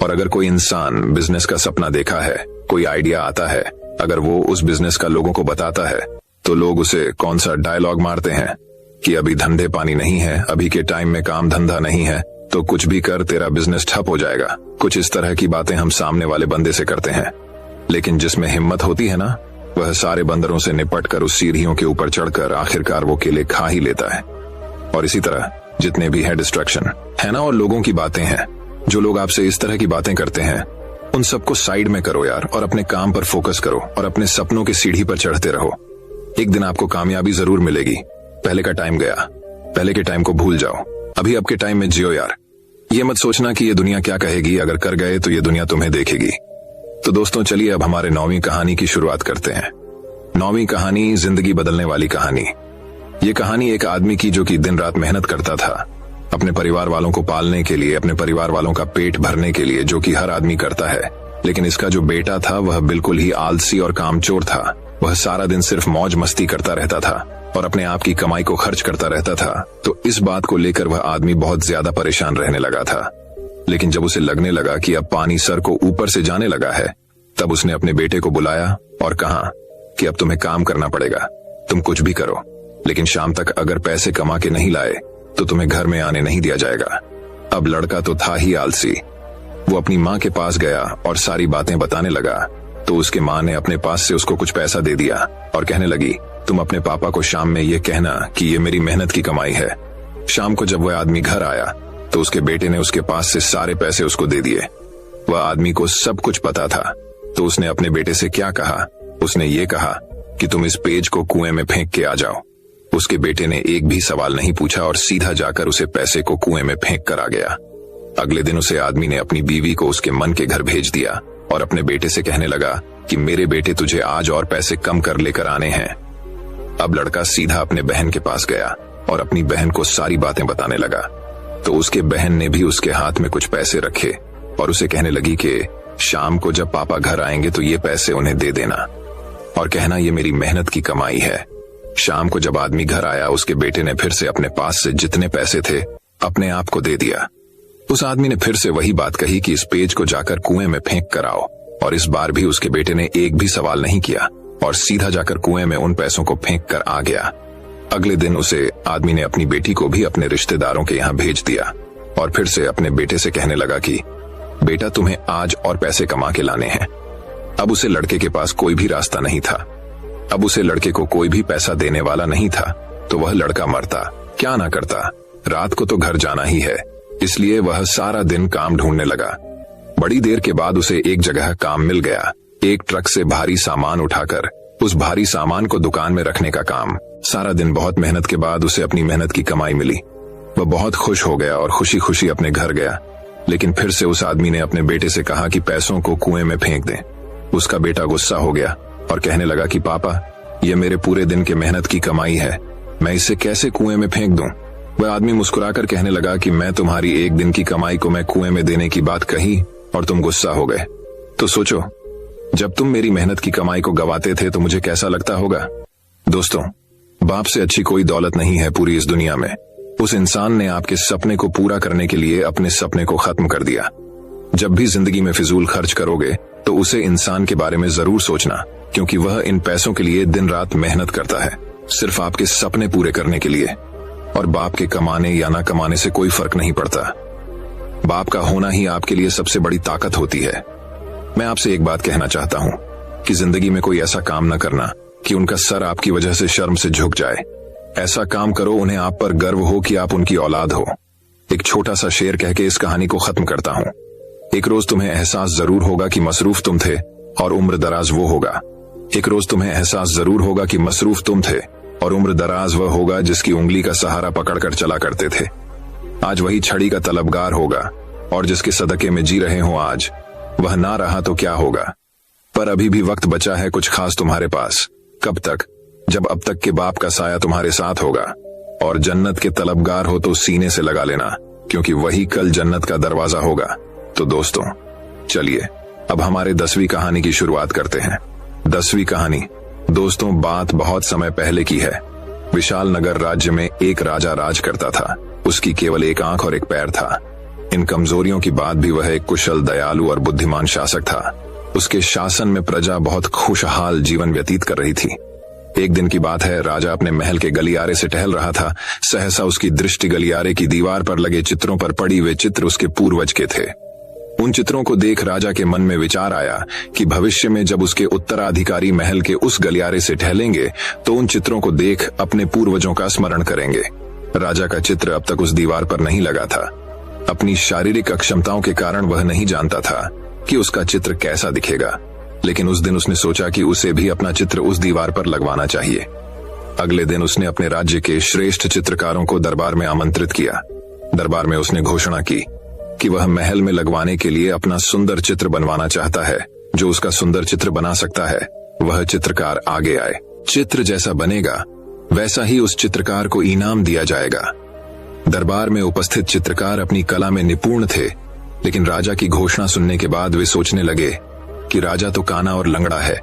और अगर कोई इंसान बिजनेस का सपना देखा है, कोई आइडिया आता है, अगर वो उस बिजनेस का लोगों को बताता है, तो लोग उसे कौन सा डायलॉग मारते हैं कि अभी धंधे पानी नहीं है, अभी के टाइम में काम धंधा नहीं है, तो कुछ भी कर, तेरा बिजनेस ठप हो जाएगा। कुछ इस तरह की बातें हम सामने वाले बंदे से करते हैं। लेकिन जिसमें हिम्मत होती है ना, वह सारे बंदरों से निपट कर उस सीढ़ियों के ऊपर चढ़कर आखिरकार वो केले खा ही लेता है। और इसी तरह जितने भी है डिस्ट्रैक्शन है ना, और लोगों की बातें हैं, जो लोग आपसे इस तरह की बातें करते हैं, उन सबको साइड में करो यार, और अपने काम पर फोकस करो और अपने सपनों की सीढ़ी पर चढ़ते रहो। एक दिन आपको कामयाबी जरूर मिलेगी। पहले का टाइम गया, पहले के टाइम को भूल जाओ, अभी अब के टाइम में जियो यार। ये मत सोचना कि ये दुनिया क्या कहेगी, अगर कर गए तो ये दुनिया तुम्हें देखेगी। तो दोस्तों चलिए अब हमारे 9वीं कहानी की शुरुआत करते हैं। 9वीं कहानी, जिंदगी बदलने वाली कहानी। ये कहानी एक आदमी की जो कि दिन रात मेहनत करता था अपने परिवार वालों को पालने के लिए, अपने परिवार वालों का पेट भरने के लिए, जो कि हर आदमी करता है। लेकिन इसका जो बेटा था वह बिल्कुल ही आलसी और कामचोर था। वह सारा दिन सिर्फ मौज मस्ती करता रहता था और अपने आप की कमाई को खर्च करता रहता था। तो इस बात को लेकर वह आदमी बहुत ज्यादा परेशान रहने लगा था। लेकिन जब उसे लगने लगा कि अब पानी सर को ऊपर से जाने लगा है, तब उसने अपने बेटे को बुलाया और कहा कि अब तुम्हें काम करना पड़ेगा, तुम कुछ भी करो, लेकिन शाम तक अगर पैसे कमा के नहीं लाए तो तुम्हें घर में आने नहीं दिया जाएगा। अब लड़का तो था ही आलसी। वो अपनी माँ के पास गया और सारी बातें बताने लगा। तो उसके माँ ने अपने पास से उसको कुछ पैसा दे दिया और कहने लगी, तुम अपने पापा को शाम में ये कहना कि ये मेरी मेहनत की कमाई है। शाम को जब वह आदमी घर आया तो उसके बेटे ने उसके पास से सारे पैसे उसको दे दिए। वह आदमी को सब कुछ पता था। तो उसने अपने बेटे से क्या कहा, उसने ये कहा कि तुम इस पेज को कुएं में फेंक के आ जाओ। उसके बेटे ने एक भी सवाल नहीं पूछा और सीधा जाकर उसे पैसे को कुएं में फेंक कर आ गया। अगले दिन उसे आदमी ने अपनी बीवी को उसके मन के घर भेज दिया और अपने बेटे से कहने लगा कि मेरे बेटे तुझे आज और पैसे कम कर लेकर आने हैं। अब लड़का सीधा अपने बहन के पास गया और अपनी बहन को सारी बातें बताने लगा। तो उसके बहन ने भी उसके हाथ में कुछ पैसे रखे और उसे कहने लगी कि शाम को जब पापा घर आएंगे तो ये पैसे उन्हें दे देना और कहना ये मेरी मेहनत की कमाई है। शाम को जब आदमी घर आया, उसके बेटे ने फिर से अपने पास से जितने पैसे थे अपने आप को दे दिया। उस आदमी ने फिर से वही बात कही कि इस पेज को जाकर कुएं में फेंक कर आओ, और इस बार भी उसके बेटे ने एक भी सवाल नहीं किया और सीधा जाकर कुएं में उन पैसों को फेंक कर आ गया। अगले दिन उसे आदमी ने अपनी बेटी को भी अपने रिश्तेदारों के यहाँ भेज दिया और फिर से अपने बेटे से कहने लगा कि बेटा तुम्हें आज और पैसे कमा के लाने हैं। अब उसे लड़के के पास कोई भी रास्ता नहीं था। अब उसे लड़के को कोई भी पैसा देने वाला नहीं था। तो वह लड़का मरता क्या ना करता, रात को तो घर जाना ही है, इसलिए वह सारा दिन काम ढूंढने लगा। बड़ी देर के बाद उसे एक जगह काम मिल गया, एक ट्रक से भारी सामान उठाकर उस भारी सामान को दुकान में रखने का काम। सारा दिन बहुत मेहनत के बाद उसे अपनी मेहनत की कमाई मिली। वह बहुत खुश हो गया और खुशी खुशी अपने घर गया। लेकिन फिर से उस आदमी ने अपने बेटे से कहा कि पैसों को कुएं में फेंक दें। उसका बेटा गुस्सा हो गया और कहने लगा कि पापा, ये मेरे पूरे दिन के मेहनत की कमाई है, मैं इसे कैसे कुएं में फेंक दूं? वह आदमी मुस्कुराकर कहने लगा कि मैं तुम्हारी एक दिन की कमाई को मैं कुएं में देने की बात कही और तुम गुस्सा हो गए। तो सोचो, जब तुम मेरी मेहनत की कमाई को गवाते थे तो मुझे कैसा लगता होगा। दोस्तों, बाप से अच्छी कोई दौलत नहीं है पूरी इस दुनिया में। उस इंसान ने आपके सपने को पूरा करने के लिए अपने सपने को खत्म कर दिया। जब भी जिंदगी में फिजूल खर्च करोगे तो उसे इंसान के बारे में जरूर सोचना, क्योंकि वह इन पैसों के लिए दिन रात मेहनत करता है, सिर्फ आपके सपने पूरे करने के लिए। और बाप के कमाने या ना कमाने से कोई फर्क नहीं पड़ता। बाप का होना ही आपके लिए सबसे बड़ी ताकत होती है। मैं आपसे एक बात कहना चाहता हूं कि जिंदगी में कोई ऐसा काम न करना कि उनका सर आपकी वजह से शर्म से झुक जाए। ऐसा काम करो उन्हें आप पर गर्व हो कि आप उनकी औलाद हो। एक छोटा सा शेर कह के इस कहानी को खत्म करता हूं। एक रोज तुम्हें एहसास जरूर होगा कि मसरूफ तुम थे और उम्र दराज वो होगा। एक रोज तुम्हें एहसास जरूर होगा कि मसरूफ तुम थे और उम्र दराज वह होगा जिसकी उंगली का सहारा पकड़कर चला करते थे। आज वही छड़ी का तलबगार होगा और जिसके सदके में जी रहे हो आज, वह ना रहा तो क्या होगा। पर अभी भी वक्त बचा है कुछ खास तुम्हारे पास। कब तक? जब अब तक के बाप का साया तुम्हारे साथ होगा। और जन्नत के तलबगार हो तो सीने से लगा लेना, क्योंकि वही कल जन्नत का दरवाजा होगा। तो दोस्तों, चलिए अब हमारे 10वीं कहानी की शुरुआत करते हैं। 10वीं कहानी दोस्तों बात बहुत समय पहले की है। विशाल नगर राज्य में एक राजा राज करता था। उसकी केवल एक आंख और एक पैर था। इन कमजोरियों की बात भी वह एक कुशल, दयालु और बुद्धिमान शासक था। उसके शासन में प्रजा बहुत खुशहाल जीवन व्यतीत कर रही थी। एक दिन की बात है, राजा अपने महल के गलियारे से टहल रहा था। सहसा उसकी दृष्टि गलियारे की दीवार पर लगे चित्रों पर पड़ी। वे चित्र उसके पूर्वज के थे। उन चित्रों को देख राजा के मन में विचार आया कि भविष्य में जब उसके उत्तराधिकारी महल के उस गलियारे से टहलेंगे तो उन चित्रों को देख अपने पूर्वजों का स्मरण करेंगे। राजा का चित्र अब तक उस दीवार पर नहीं लगा था। अपनी शारीरिक अक्षमताओं के कारण वह नहीं जानता था कि उसका चित्र कैसा दिखेगा, लेकिन उस दिन उसने सोचा कि उसे भी अपना चित्र उस दीवार पर लगवाना चाहिए। अगले दिन उसने अपने राज्य के श्रेष्ठ चित्रकारों को दरबार में आमंत्रित किया। दरबार में उसने घोषणा की कि वह महल में लगवाने के लिए अपना सुंदर चित्र बनवाना चाहता है। जो उसका सुंदर चित्र बना सकता है वह चित्रकार आगे आए। चित्र जैसा बनेगा वैसा ही उस चित्रकार को इनाम दिया जाएगा। दरबार में उपस्थित चित्रकार अपनी कला में निपुण थे, लेकिन राजा की घोषणा सुनने के बाद वे सोचने लगे कि राजा तो काना और लंगड़ा है,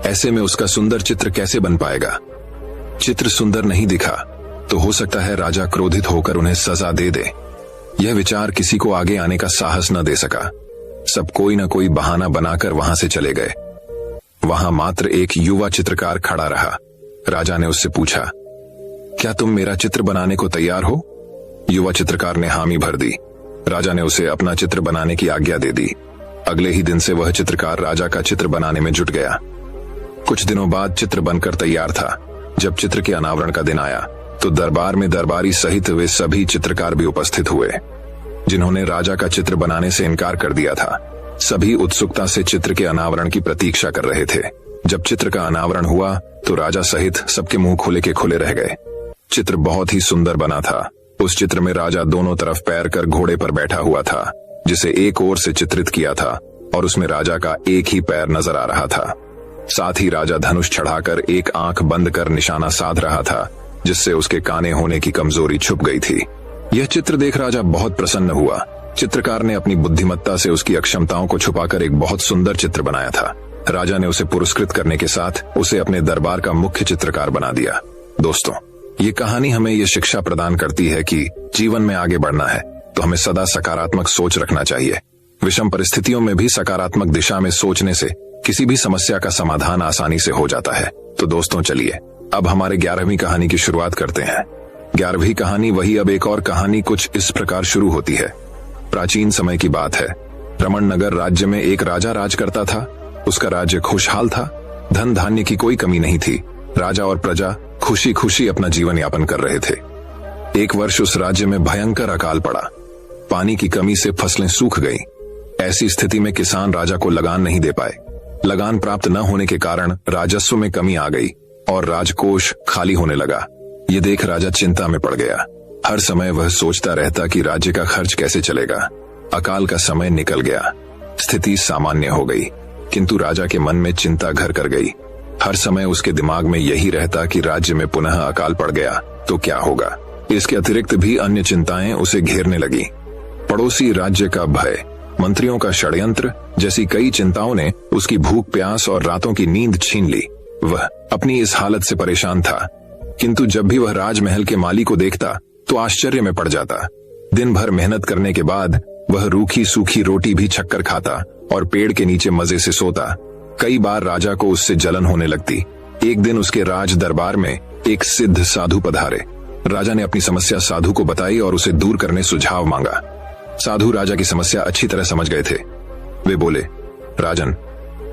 ऐसे में उसका सुंदर चित्र कैसे बन पाएगा। चित्र सुंदर नहीं दिखा तो हो सकता है राजा क्रोधित होकर उन्हें सजा दे दे। यह विचार किसी को आगे आने का साहस न दे सका। सब कोई न कोई बहाना बनाकर वहां से चले गए। वहां मात्र एक युवा चित्रकार खड़ा रहा। राजा ने उससे पूछा, क्या तुम मेरा चित्र बनाने को तैयार हो? युवा चित्रकार ने हामी भर दी। राजा ने उसे अपना चित्र बनाने की आज्ञा दे दी। अगले ही दिन से वह चित्रकार राजा का चित्र बनाने में जुट गया। कुछ दिनों बाद चित्र बनकर तैयार था। जब चित्र के अनावरण का दिन आया तो दरबार में दरबारी सहित वे सभी चित्रकार भी उपस्थित हुए, जिन्होंने राजा का चित्र बनाने से इनकार कर दिया था। सभी उत्सुकता से चित्र के अनावरण की प्रतीक्षा कर रहे थे। जब चित्र का अनावरण हुआ तो राजा सहित सबके मुंह खुले के खुले रह गए। चित्र बहुत ही सुंदर बना था। उस चित्र में राजा दोनों तरफ पैर कर घोड़े पर बैठा हुआ था, जिसे एक ओर से चित्रित किया था और उसमें राजा का एक ही पैर नजर आ रहा था। साथ ही राजा धनुष चढ़ाकर एक आंख बंद कर निशाना साध रहा था, जिससे उसके काने होने की कमजोरी छुप गई थी। यह चित्र देख राजा बहुत प्रसन्न हुआ। चित्रकार ने अपनी बुद्धिमत्ता से उसकी अक्षमताओं को छुपाकर एक बहुत सुंदर चित्र बनाया था। राजा ने उसे पुरस्कृत करने के साथ उसे अपने दरबार का मुख्य चित्रकार बना दिया। दोस्तों, ये कहानी हमें ये शिक्षा प्रदान करती है कि जीवन में आगे बढ़ना है तो हमें सदा सकारात्मक सोच रखना चाहिए। विषम परिस्थितियों में भी सकारात्मक दिशा में सोचने से किसी भी समस्या का समाधान आसानी से हो जाता है। तो दोस्तों, चलिए अब हमारे 11वीं कहानी की शुरुआत करते हैं। 11वीं कहानी वही। अब एक और कहानी कुछ इस प्रकार शुरू होती है। प्राचीन समय की बात है। रमण नगर राज्य में एक राजा राज करता था। उसका राज्य खुशहाल था। धन धान्य की कोई कमी नहीं थी। राजा और प्रजा खुशी खुशी अपना जीवन यापन कर रहे थे। एक वर्ष उस राज्य में भयंकर अकाल पड़ा। पानी की कमी से फसलें सूख गईं। ऐसी स्थिति में किसान राजा को लगान नहीं दे पाए। लगान प्राप्त न होने के कारण राजस्व में कमी आ गई और राजकोष खाली होने लगा। ये देख राजा चिंता में पड़ गया। हर समय वह सोचता रहता कि राज्य का खर्च कैसे चलेगा। अकाल का समय निकल गया, स्थिति सामान्य हो गई, किंतु राजा के मन में चिंता घर कर गई। हर समय उसके दिमाग में यही रहता कि राज्य में पुनः अकाल पड़ गया तो क्या होगा। इसके अतिरिक्त भी अन्य चिंताएं उसे घेरने लगी। पड़ोसी राज्य का भय, मंत्रियों का षड्यंत्र जैसी कई चिंताओं ने उसकी भूख प्यास और रातों की नींद छीन ली। वह अपनी इस हालत से परेशान था, किंतु जब भी वह राजमहल के माली को देखता तो आश्चर्य में पड़ जाता। दिन भर मेहनत करने के बाद वह रूखी सूखी रोटी भी छक्कर खाता और पेड़ के नीचे मजे से सोता। कई बार राजा को उससे जलन होने लगती। एक दिन उसके राज दरबार में एक सिद्ध साधु पधारे। राजा ने अपनी समस्या साधु को बताई और उसे दूर करने सुझाव मांगा। साधु राजा की समस्या अच्छी तरह समझ गए थे। वे बोले, राजन,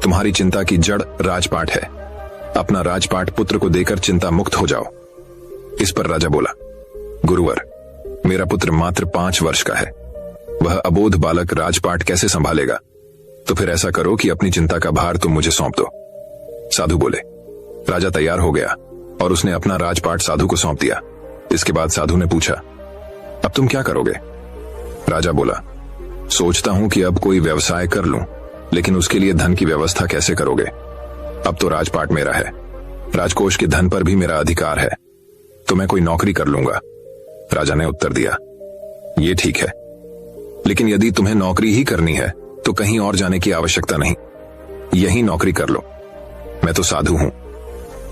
तुम्हारी चिंता की जड़ राजपाट है। अपना राजपाट पुत्र को देकर चिंता मुक्त हो जाओ। इस पर राजा बोला, गुरुवर, मेरा पुत्र मात्र 5 वर्ष का है। वह अबोध बालक राजपाट कैसे संभालेगा? तो फिर ऐसा करो कि अपनी चिंता का भार तुम मुझे सौंप दो। साधु बोले। राजा तैयार हो गया और उसने अपना राजपाट साधु को सौंप दिया। इसके बाद साधु ने पूछा, अब तुम क्या करोगे? राजा बोला, सोचता हूं कि अब कोई व्यवसाय कर लूं, लेकिन उसके लिए धन की व्यवस्था कैसे करोगे? अब तो राजपाट मेरा है, राजकोष के धन पर भी मेरा अधिकार है, तो मैं कोई नौकरी कर लूंगा। राजा ने उत्तर दिया, ये ठीक है, लेकिन यदि तुम्हें नौकरी ही करनी है तो कहीं और जाने की आवश्यकता नहीं, यही नौकरी कर लो। मैं तो साधु हूं,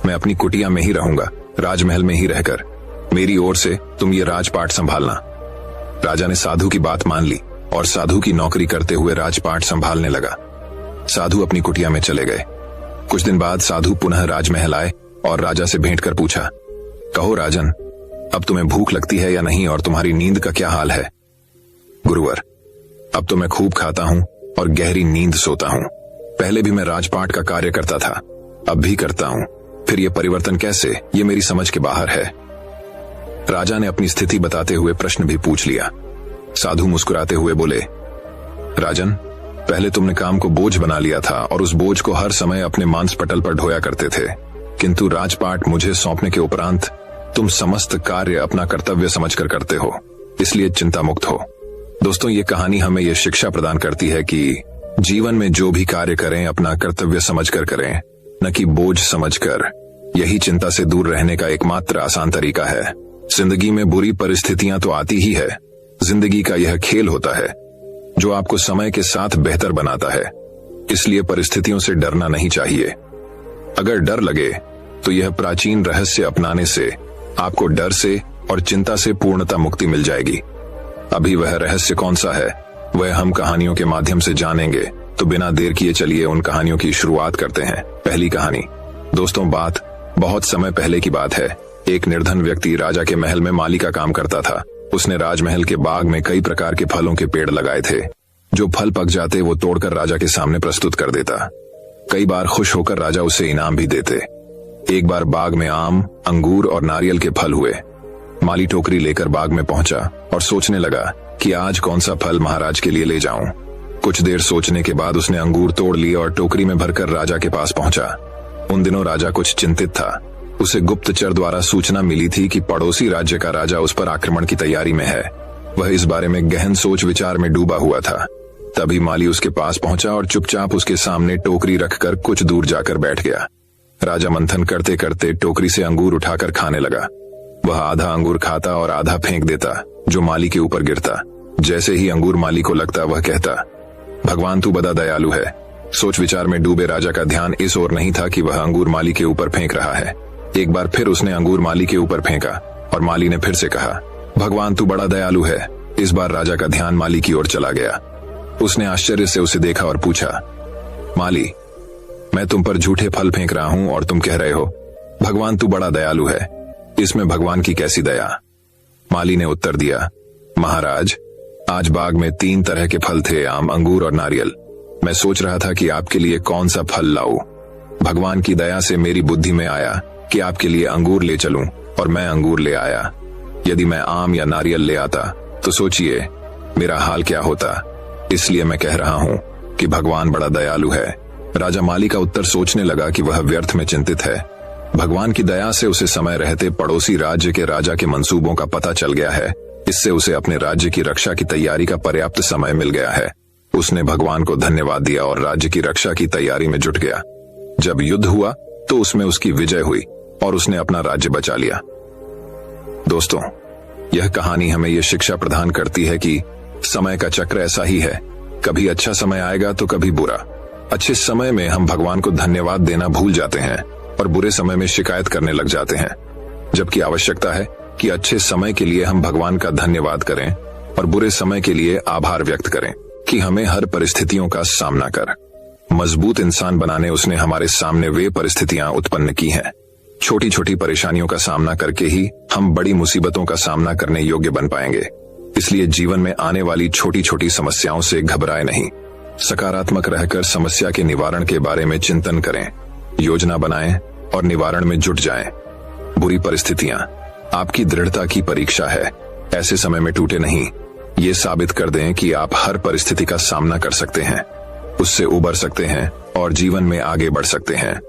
मैं अपनी कुटिया में ही रहूंगा, राजमहल में ही रहकर। मेरी ओर से तुम ये राजपाट संभालना। राजा ने साधु की बात मान ली और साधु की नौकरी करते हुए राजपाट संभालने लगा। साधु अपनी कुटिया में चले गए। कुछ दिन बाद साधु पुनः राजमहल आए और राजा से भेंट कर पूछा, कहो राजन, अब तुम्हें भूख लगती है या नहीं और तुम्हारी नींद का क्या हाल है? गुरुवर, अब तो मैं खूब खाता हूं और गहरी नींद सोता हूं। पहले भी मैं राजपाट का कार्य करता था, अब भी करता हूं, फिर यह परिवर्तन कैसे, ये मेरी समझ के बाहर है। राजा ने अपनी स्थिति बताते हुए प्रश्न भी पूछ लिया। साधु मुस्कुराते हुए बोले, राजन, पहले तुमने काम को बोझ बना लिया था और उस बोझ को हर समय अपने मांस पटल पर ढोया करते थे, किंतु राजपाट मुझे सौंपने के उपरांत तुम समस्त कार्य अपना कर्तव्य समझकर करते हो, इसलिए चिंता मुक्त हो। दोस्तों, ये कहानी हमें यह शिक्षा प्रदान करती है कि जीवन में जो भी कार्य करें अपना कर्तव्य समझकर करें, न कि बोझ समझकर। यही चिंता से दूर रहने का एकमात्र आसान तरीका है। जिंदगी में बुरी परिस्थितियां तो आती ही है, जिंदगी का यह खेल होता है जो आपको समय के साथ बेहतर बनाता है, इसलिए परिस्थितियों से डरना नहीं चाहिए। अगर डर लगे तो यह प्राचीन रहस्य अपनाने से आपको डर से और चिंता से पूर्णता मुक्ति मिल जाएगी। अभी वह रहस्य कौन सा है, वह हम कहानियों के माध्यम से जानेंगे, तो बिना देर किए चलिए उन कहानियों की शुरुआत करते हैं। पहली कहानी। दोस्तों, बात बहुत समय पहले की बात है। एक निर्धन व्यक्ति राजा के महल में माली का काम करता था। उसने राजमहल के बाग में कई प्रकार के फलों के पेड़ लगाए थे। जो फल पक जाते वो तोड़कर राजा के सामने प्रस्तुत कर देता। कई बार खुश होकर राजा उसे इनाम भी देते। एक बार बाग में आम, अंगूर और नारियल के फल हुए। माली टोकरी लेकर बाग में पहुंचा और सोचने लगा कि आज कौन सा फल महाराज के लिए ले जाऊं। कुछ देर सोचने के बाद उसने अंगूर तोड़ लिए और टोकरी में भरकर राजा के पास पहुंचा। उन दिनों राजा कुछ चिंतित था। उसे गुप्तचर द्वारा सूचना मिली थी कि पड़ोसी राज्य का राजा उस पर आक्रमण की तैयारी में है। वह इस बारे में गहन सोच विचार में डूबा हुआ था। तभी माली उसके पास पहुंचा और चुपचाप उसके सामने टोकरी रखकर कुछ दूर जाकर बैठ गया। राजा मंथन करते करते टोकरी से अंगूर उठाकर खाने लगा। वह आधा अंगूर खाता और आधा फेंक देता, जो माली के ऊपर गिरता। जैसे ही अंगूर माली को लगता, वह कहता, भगवान तू बड़ा दयालु है। सोच विचार में डूबे राजा का ध्यान इस ओर नहीं था कि वह अंगूर माली के ऊपर फेंक रहा है। एक बार फिर उसने अंगूर माली के ऊपर फेंका और माली ने फिर से कहा, भगवान तू बड़ा दयालु है। इस बार राजा का ध्यान माली की ओर चला गया। उसने आश्चर्य से उसे देखा और पूछा, माली, मैं तुम पर झूठे फल फेंक रहा हूं और तुम कह रहे हो भगवान तू बड़ा दयालु है, इसमें भगवान की कैसी दया? माली ने उत्तर दिया, महाराज, आज बाग में 3 तरह के फल थे, आम, अंगूर और नारियल। मैं सोच रहा था कि आपके लिए कौन सा फल लाऊं। भगवान की दया से मेरी बुद्धि में आया कि आपके लिए अंगूर ले चलूं और मैं अंगूर ले आया। यदि मैं आम या नारियल ले आता तो सोचिए मेरा हाल क्या होता। इसलिए मैं कह रहा हूँ कि भगवान बड़ा दयालु है। राजा माली का उत्तर सोचने लगा कि वह व्यर्थ में चिंतित है। भगवान की दया से उसे समय रहते पड़ोसी राज्य के राजा के मंसूबों का पता चल गया है। इससे उसे अपने राज्य की रक्षा की तैयारी का पर्याप्त समय मिल गया है। उसने भगवान को धन्यवाद दिया और राज्य की रक्षा की तैयारी में जुट गया। जब युद्ध हुआ तो उसमें उसकी विजय हुई और उसने अपना राज्य बचा लिया। दोस्तों, यह कहानी हमें यह शिक्षा प्रदान करती है कि समय का चक्र ऐसा ही है, कभी अच्छा समय आएगा तो कभी बुरा। अच्छे समय में हम भगवान को धन्यवाद देना भूल जाते हैं और बुरे समय में शिकायत करने लग जाते हैं, जबकि आवश्यकता है कि अच्छे समय के लिए हम भगवान का धन्यवाद करें और बुरे समय के लिए आभार व्यक्त करें कि हमें हर परिस्थितियों का सामना कर मजबूत इंसान बनाने उसने हमारे सामने वे परिस्थितियां उत्पन्न की हैं। छोटी छोटी परेशानियों का सामना करके ही हम बड़ी मुसीबतों का सामना करने योग्य बन पाएंगे। इसलिए जीवन में आने वाली छोटी छोटी समस्याओं से घबराए नहीं, सकारात्मक रहकर समस्या के निवारण के बारे में चिंतन करें, योजना बनाएं और निवारण में जुट जाएं। बुरी परिस्थितियां आपकी दृढ़ता की परीक्षा है। ऐसे समय में टूटे नहीं, ये साबित कर दें कि आप हर परिस्थिति का सामना कर सकते हैं, उससे उबर सकते हैं और जीवन में आगे बढ़ सकते हैं।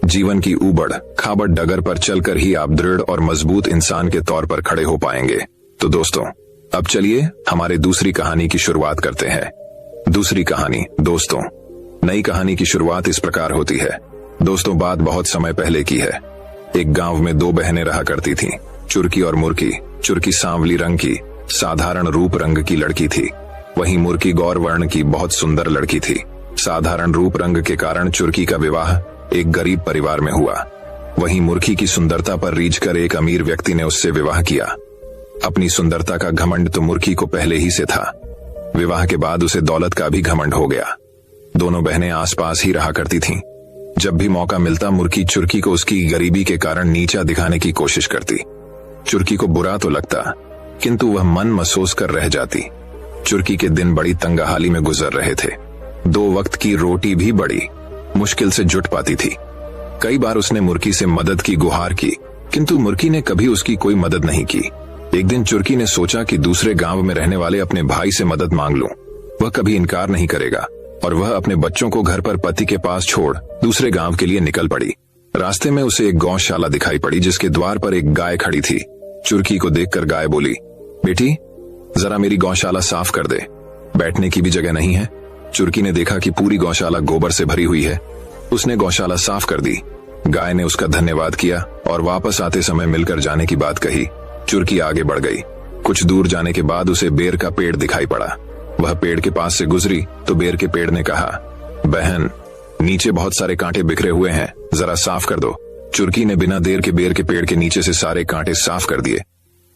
जीवन की उबड़ खाबड़ डगर पर चलकर ही आप दृढ़ और मजबूत इंसान के तौर पर खड़े हो पाएंगे। तो दोस्तों, अब चलिए हमारे दूसरी कहानी की शुरुआत करते हैं। दूसरी कहानी। दोस्तों, नई कहानी की शुरुआत इस प्रकार होती है। दोस्तों, बात बहुत समय पहले की है। एक गांव में दो बहनें रहा करती थीं, चुरकी और मुर्की। चुरकी सांवली रंग की साधारण रूप रंग की लड़की थी, वहीं मुर्की गौर वर्ण की बहुत सुंदर लड़की थी। साधारण रूप रंग के कारण चुरकी का विवाह एक गरीब परिवार में हुआ, वहीं मुर्की की सुंदरता पर रीझकर एक अमीर व्यक्ति ने उससे विवाह किया। अपनी सुंदरता का घमंड तो मुर्की को पहले ही से था। विवाह के बाद उसे दौलत का भी घमंड हो गया। दोनों बहनें आसपास ही रहा करती थीं। जब भी मौका मिलता मुर्की चुरकी को उसकी गरीबी के कारण नीचा दिखाने की कोशिश करती। चुरकी को बुरा तो लगता, किंतु वह मन महसूस कर रह जाती। चुरकी के दिन बड़ी तंगहाली में गुजर रहे थे। 2 वक्त की रोटी भी बड़ी मुश्किल से जुट पाती थी। कई बार उसने मुर्की से मदद की गुहार की, किंतु मुर्की ने कभी उसकी कोई मदद नहीं की। एक दिन चुरकी ने सोचा कि दूसरे गांव में रहने वाले अपने भाई से मदद मांग लूं। वह कभी इनकार नहीं करेगा, और वह अपने बच्चों को घर पर पति के पास छोड़ दूसरे गांव के लिए निकल पड़ी। रास्ते में उसे एक गौशाला दिखाई पड़ी, जिसके द्वार पर एक गाय खड़ी थी। चुरकी को देखकर गाय बोली, बेटी, जरा मेरी गौशाला साफ कर दे, बैठने की भी जगह नहीं है। चुरकी ने देखा कि पूरी गौशाला गोबर से भरी हुई है। उसने गौशाला साफ कर दी। गाय ने उसका धन्यवाद किया और वापस आते समय मिलकर जाने की बात कही। चुरकी आगे बढ़ गई। कुछ दूर जाने के बाद उसे बेर का पेड़ दिखाई पड़ा। वह पेड़ के पास से गुजरी तो बेर के पेड़ ने कहा, बहन, नीचे बहुत सारे कांटे बिखरे हुए हैं, जरा साफ कर दो। चुरकी ने बिना देर के बेर के पेड़ के नीचे से सारे कांटे साफ कर दिए।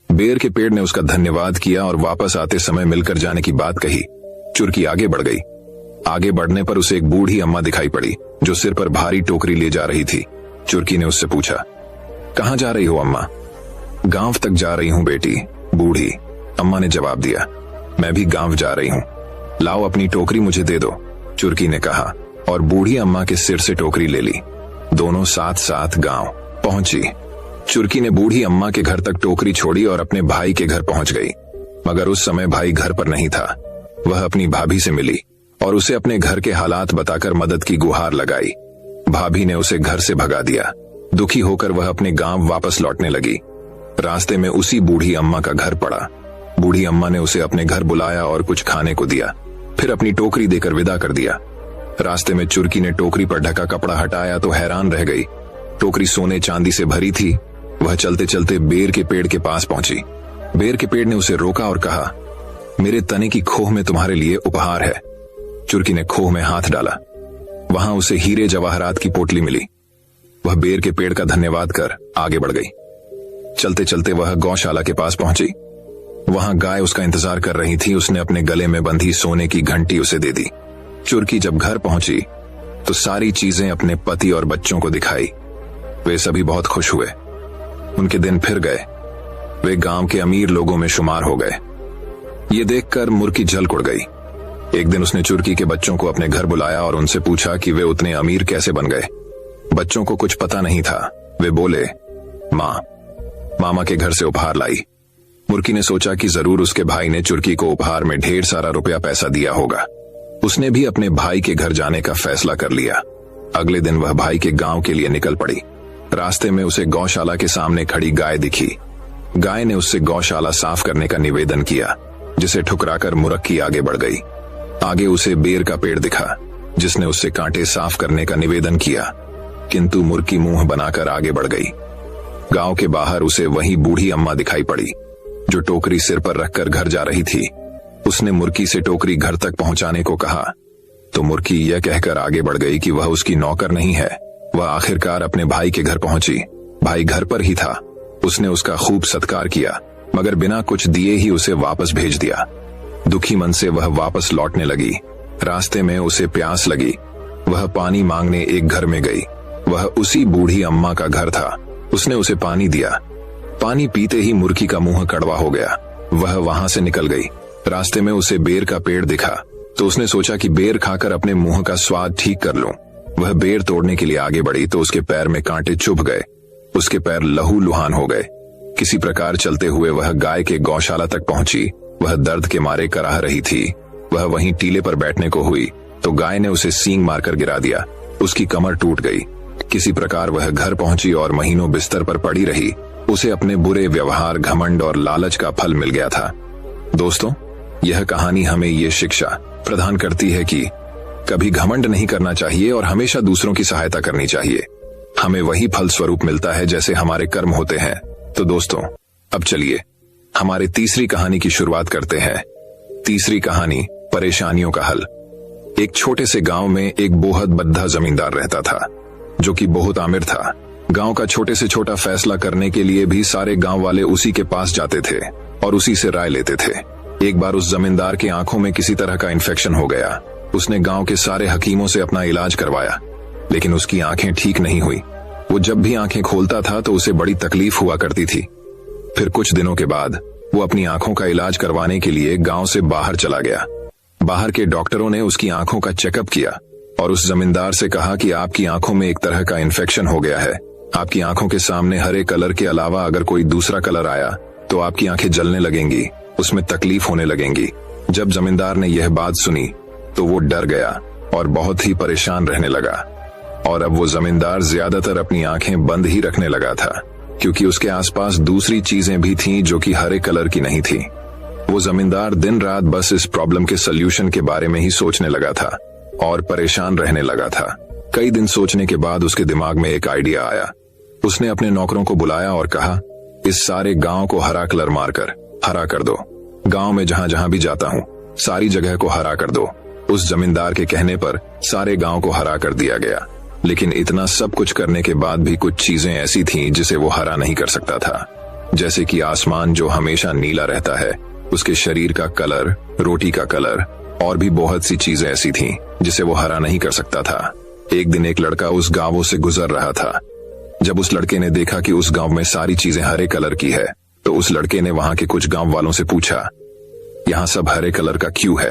बेर के पेड़ ने उसका धन्यवाद किया और वापस आते समय मिलकर जाने की बात कही। चुरकी आगे बढ़ गई। आगे बढ़ने पर उसे एक बूढ़ी अम्मा दिखाई पड़ी, जो सिर पर भारी टोकरी ले जा रही थी। चुरकी ने उससे पूछा, कहाँ जा रही हो अम्मा? गांव तक जा रही हूँ बेटी, बूढ़ी अम्मा ने जवाब दिया। मैं भी गांव जा रही हूँ, लाओ अपनी टोकरी मुझे दे दो, चुरकी ने कहा और बूढ़ी अम्मा के सिर से टोकरी ले ली। दोनों साथ साथ गांव पहुंची। चुरकी ने बूढ़ी अम्मा के घर तक टोकरी छोड़ी और अपने भाई के घर पहुंच गई, मगर उस समय भाई घर पर नहीं था। वह अपनी भाभी से मिली और उसे अपने घर के हालात बताकर मदद की गुहार लगाई। भाभी ने उसे घर से भगा दिया। दुखी होकर वह अपने गांव वापस लौटने लगी। रास्ते में उसी बूढ़ी अम्मा का घर पड़ा। बूढ़ी अम्मा ने उसे अपने घर बुलाया और कुछ खाने को दिया, फिर अपनी टोकरी देकर विदा कर दिया। रास्ते में चुरकी ने टोकरी पर ढका कपड़ा हटाया तो हैरान रह गई। टोकरी सोने चांदी से भरी थी। वह चलते चलते बेर के पेड़ के पास पहुंची। बेर के पेड़ ने उसे रोका और कहा, मेरे तने की खोह में तुम्हारे लिए उपहार है। चुरकी ने खोह में हाथ डाला। वहां उसे हीरे जवाहरात की पोटली मिली। वह बेर के पेड़ का धन्यवाद कर आगे बढ़ गई। चलते चलते वह गौशाला के पास पहुंची। वहां गाय उसका इंतजार कर रही थी। उसने अपने गले में बंधी सोने की घंटी उसे दे दी। चुरकी जब घर पहुंची तो सारी चीजें अपने पति और बच्चों को दिखाई। वे सभी बहुत खुश हुए। उनके दिन फिर गए। वे गांव के अमीर लोगों में शुमार हो गए। ये देखकर मुर्की जल उड़ गई। एक दिन उसने चुरकी के बच्चों को अपने घर बुलाया और उनसे पूछा कि वे उतने अमीर कैसे बन गए। बच्चों को कुछ पता नहीं था। वे बोले, माँ, मामा के घर से उपहार लाई। मुर्की ने सोचा कि जरूर उसके भाई ने चुरकी को उपहार में ढेर सारा रुपया पैसा दिया होगा। उसने भी अपने भाई के घर जाने का फैसला कर लिया। अगले दिन वह भाई के गांव के लिए निकल पड़ी। रास्ते में उसे गौशाला के सामने खड़ी गाय दिखी। गाय ने उससे गौशाला साफ करने का निवेदन किया, जिसे ठुकराकर मुरक्की आगे बढ़ गई। आगे उसे बेर का पेड़ दिखा, जिसने उससे कांटे साफ करने का निवेदन किया, किंतु मुर्की मुंह बनाकर आगे बढ़ गई। गांव के बाहर उसे वही बूढ़ी अम्मा दिखाई पड़ी, जो टोकरी सिर पर रखकर घर जा रही थी। उसने मुर्की से टोकरी घर तक पहुंचाने को कहा, तो मुर्की यह कहकर आगे बढ़ गई कि वह उसकी नौकर नहीं है। वह आखिरकार अपने भाई के घर पहुंची। भाई घर पर ही था। उसने उसका खूब सत्कार किया, मगर बिना कुछ दिए ही उसे वापस भेज दिया। दुखी मन से वह वापस लौटने लगी। रास्ते में उसे प्यास लगी। वह पानी मांगने एक घर में गई। वह उसी बूढ़ी अम्मा का घर था। उसने उसे पानी दिया। पानी पीते ही मुर्की का मुंह कड़वा हो गया। वह वहां से निकल गई। रास्ते में उसे बेर का पेड़ दिखा, तो उसने सोचा कि बेर खाकर अपने मुंह का स्वाद ठीक कर लूं। वह बेर तोड़ने के लिए आगे बढ़ी तो उसके पैर में कांटे चुभ गए। उसके पैर लहू लुहान हो गए। किसी प्रकार चलते हुए वह गाय के गौशाला तक पहुंची। वह दर्द के मारे कराह रही थी। वह वहीं टीले पर बैठने को हुई तो गाय ने उसे सींग मारकर गिरा दिया। उसकी कमर टूट गई। किसी प्रकार वह घर पहुंची और महीनों बिस्तर पर पड़ी रही। उसे अपने बुरे व्यवहार, घमंड और लालच का फल मिल गया था। दोस्तों, यह कहानी हमें ये शिक्षा प्रदान करती है कि कभी घमंड नहीं करना चाहिए और हमेशा दूसरों की सहायता करनी चाहिए। हमें वही फल स्वरूप मिलता है जैसे हमारे कर्म होते हैं। तो दोस्तों, अब चलिए हमारे तीसरी कहानी की शुरुआत करते हैं। तीसरी कहानी, परेशानियों का हल। एक छोटे से गांव में एक बोहद बद्धा जमींदार रहता था, जो कि बहुत आमिर था। गांव का छोटे से छोटा फैसला करने के लिए भी सारे गांव वाले उसी के पास जाते थे और उसी से राय लेते थे। एक बार उस जमींदार की आंखों में किसी तरह का इन्फेक्शन हो गया। उसने गांव के सारे हकीमों से अपना इलाज करवाया, लेकिन उसकी आंखें ठीक नहीं हुई। वो जब भी आंखें खोलता था तो उसे बड़ी तकलीफ हुआ करती थी। फिर कुछ दिनों के बाद वो अपनी आंखों का इलाज करवाने के लिए गांव से बाहर चला गया। बाहर के डॉक्टरों ने उसकी आंखों का चेकअप किया और उस जमींदार से कहा कि आपकी आंखों में एक तरह का इन्फेक्शन हो गया है। आपकी आंखों के सामने हरे कलर के अलावा अगर कोई दूसरा कलर आया तो आपकी आंखें जलने लगेंगी, उसमें तकलीफ होने लगेंगी। जब जमींदार ने यह बात सुनी तो वो डर गया और बहुत ही परेशान रहने लगा। और अब वो जमींदार ज्यादातर अपनी आंखें बंद ही रखने लगा था, क्योंकि उसके आसपास दूसरी चीजें भी थीं जो कि हरे कलर की नहीं थीं। वो जमींदार दिन रात बस इस प्रॉब्लम के सल्यूशन के बारे में ही सोचने लगा था और परेशान रहने लगा था। कई दिन सोचने के बाद उसके दिमाग में एक आइडिया आया। उसने अपने नौकरों को बुलाया और कहा, इस सारे गांव को हरा कलर मारकर हरा कर दो। गांव में जहां जहां भी जाता हूं सारी जगह को हरा कर दो। उस जमींदार के कहने पर सारे गांव को हरा कर दिया गया, लेकिन इतना सब कुछ करने के बाद भी कुछ चीजें ऐसी थीं जिसे वो हरा नहीं कर सकता था। जैसे कि आसमान जो हमेशा नीला रहता है, उसके शरीर का कलर, रोटी का कलर और भी बहुत सी चीजें ऐसी थीं जिसे वो हरा नहीं कर सकता था। एक दिन एक लड़का उस गांवों से गुजर रहा था। जब उस लड़के ने देखा कि उस गांव में सारी चीजें हरे कलर की है, तो उस लड़के ने वहां के कुछ गांव वालों से पूछा, यहाँ सब हरे कलर का क्यों है?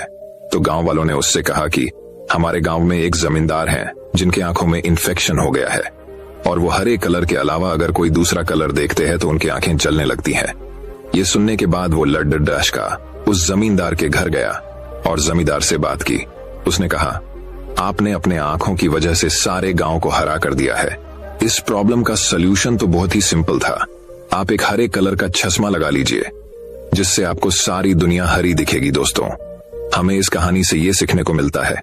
तो गांव वालों ने उससे कहा कि हमारे गांव में एक जमींदार हैं जिनके आंखों में इन्फेक्शन हो गया है और वो हरे कलर के अलावा अगर कोई दूसरा कलर देखते हैं तो उनकी आंखें जलने लगती हैं। ये सुनने के बाद वो लड्ड डश का उस जमींदार के घर गया और जमींदार से बात की। उसने कहा, आपने अपने आंखों की वजह से सारे गांव को हरा कर दिया है। इस प्रॉब्लम का सलूशन तो बहुत ही सिंपल था। आप एक हरे कलर का चश्मा लगा लीजिए, जिससे आपको सारी दुनिया हरी दिखेगी। दोस्तों, हमें इस कहानी से ये सीखने को मिलता है,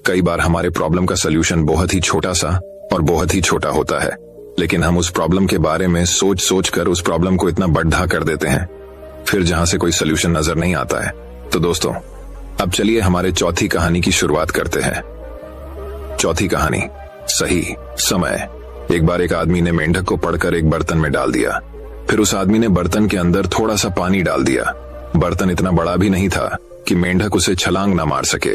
कई बार हमारे प्रॉब्लम का सलूशन बहुत ही छोटा सा और बहुत ही छोटा होता है, लेकिन हम उस प्रॉब्लम के बारे में सोच सोच कर उस प्रॉब्लम को इतना बढ़ा कर देते हैं, फिर जहां से कोई सलूशन नजर नहीं आता है। तो दोस्तों, अब चलिए हमारे चौथी कहानी की शुरुआत करते हैं। चौथी कहानी, सही समय। एक बार एक आदमी ने मेंढक को पकड़कर एक बर्तन में डाल दिया। फिर उस आदमी ने बर्तन के अंदर थोड़ा सा पानी डाल दिया। बर्तन इतना बड़ा भी नहीं था कि मेंढक उसे छलांग ना मार सके,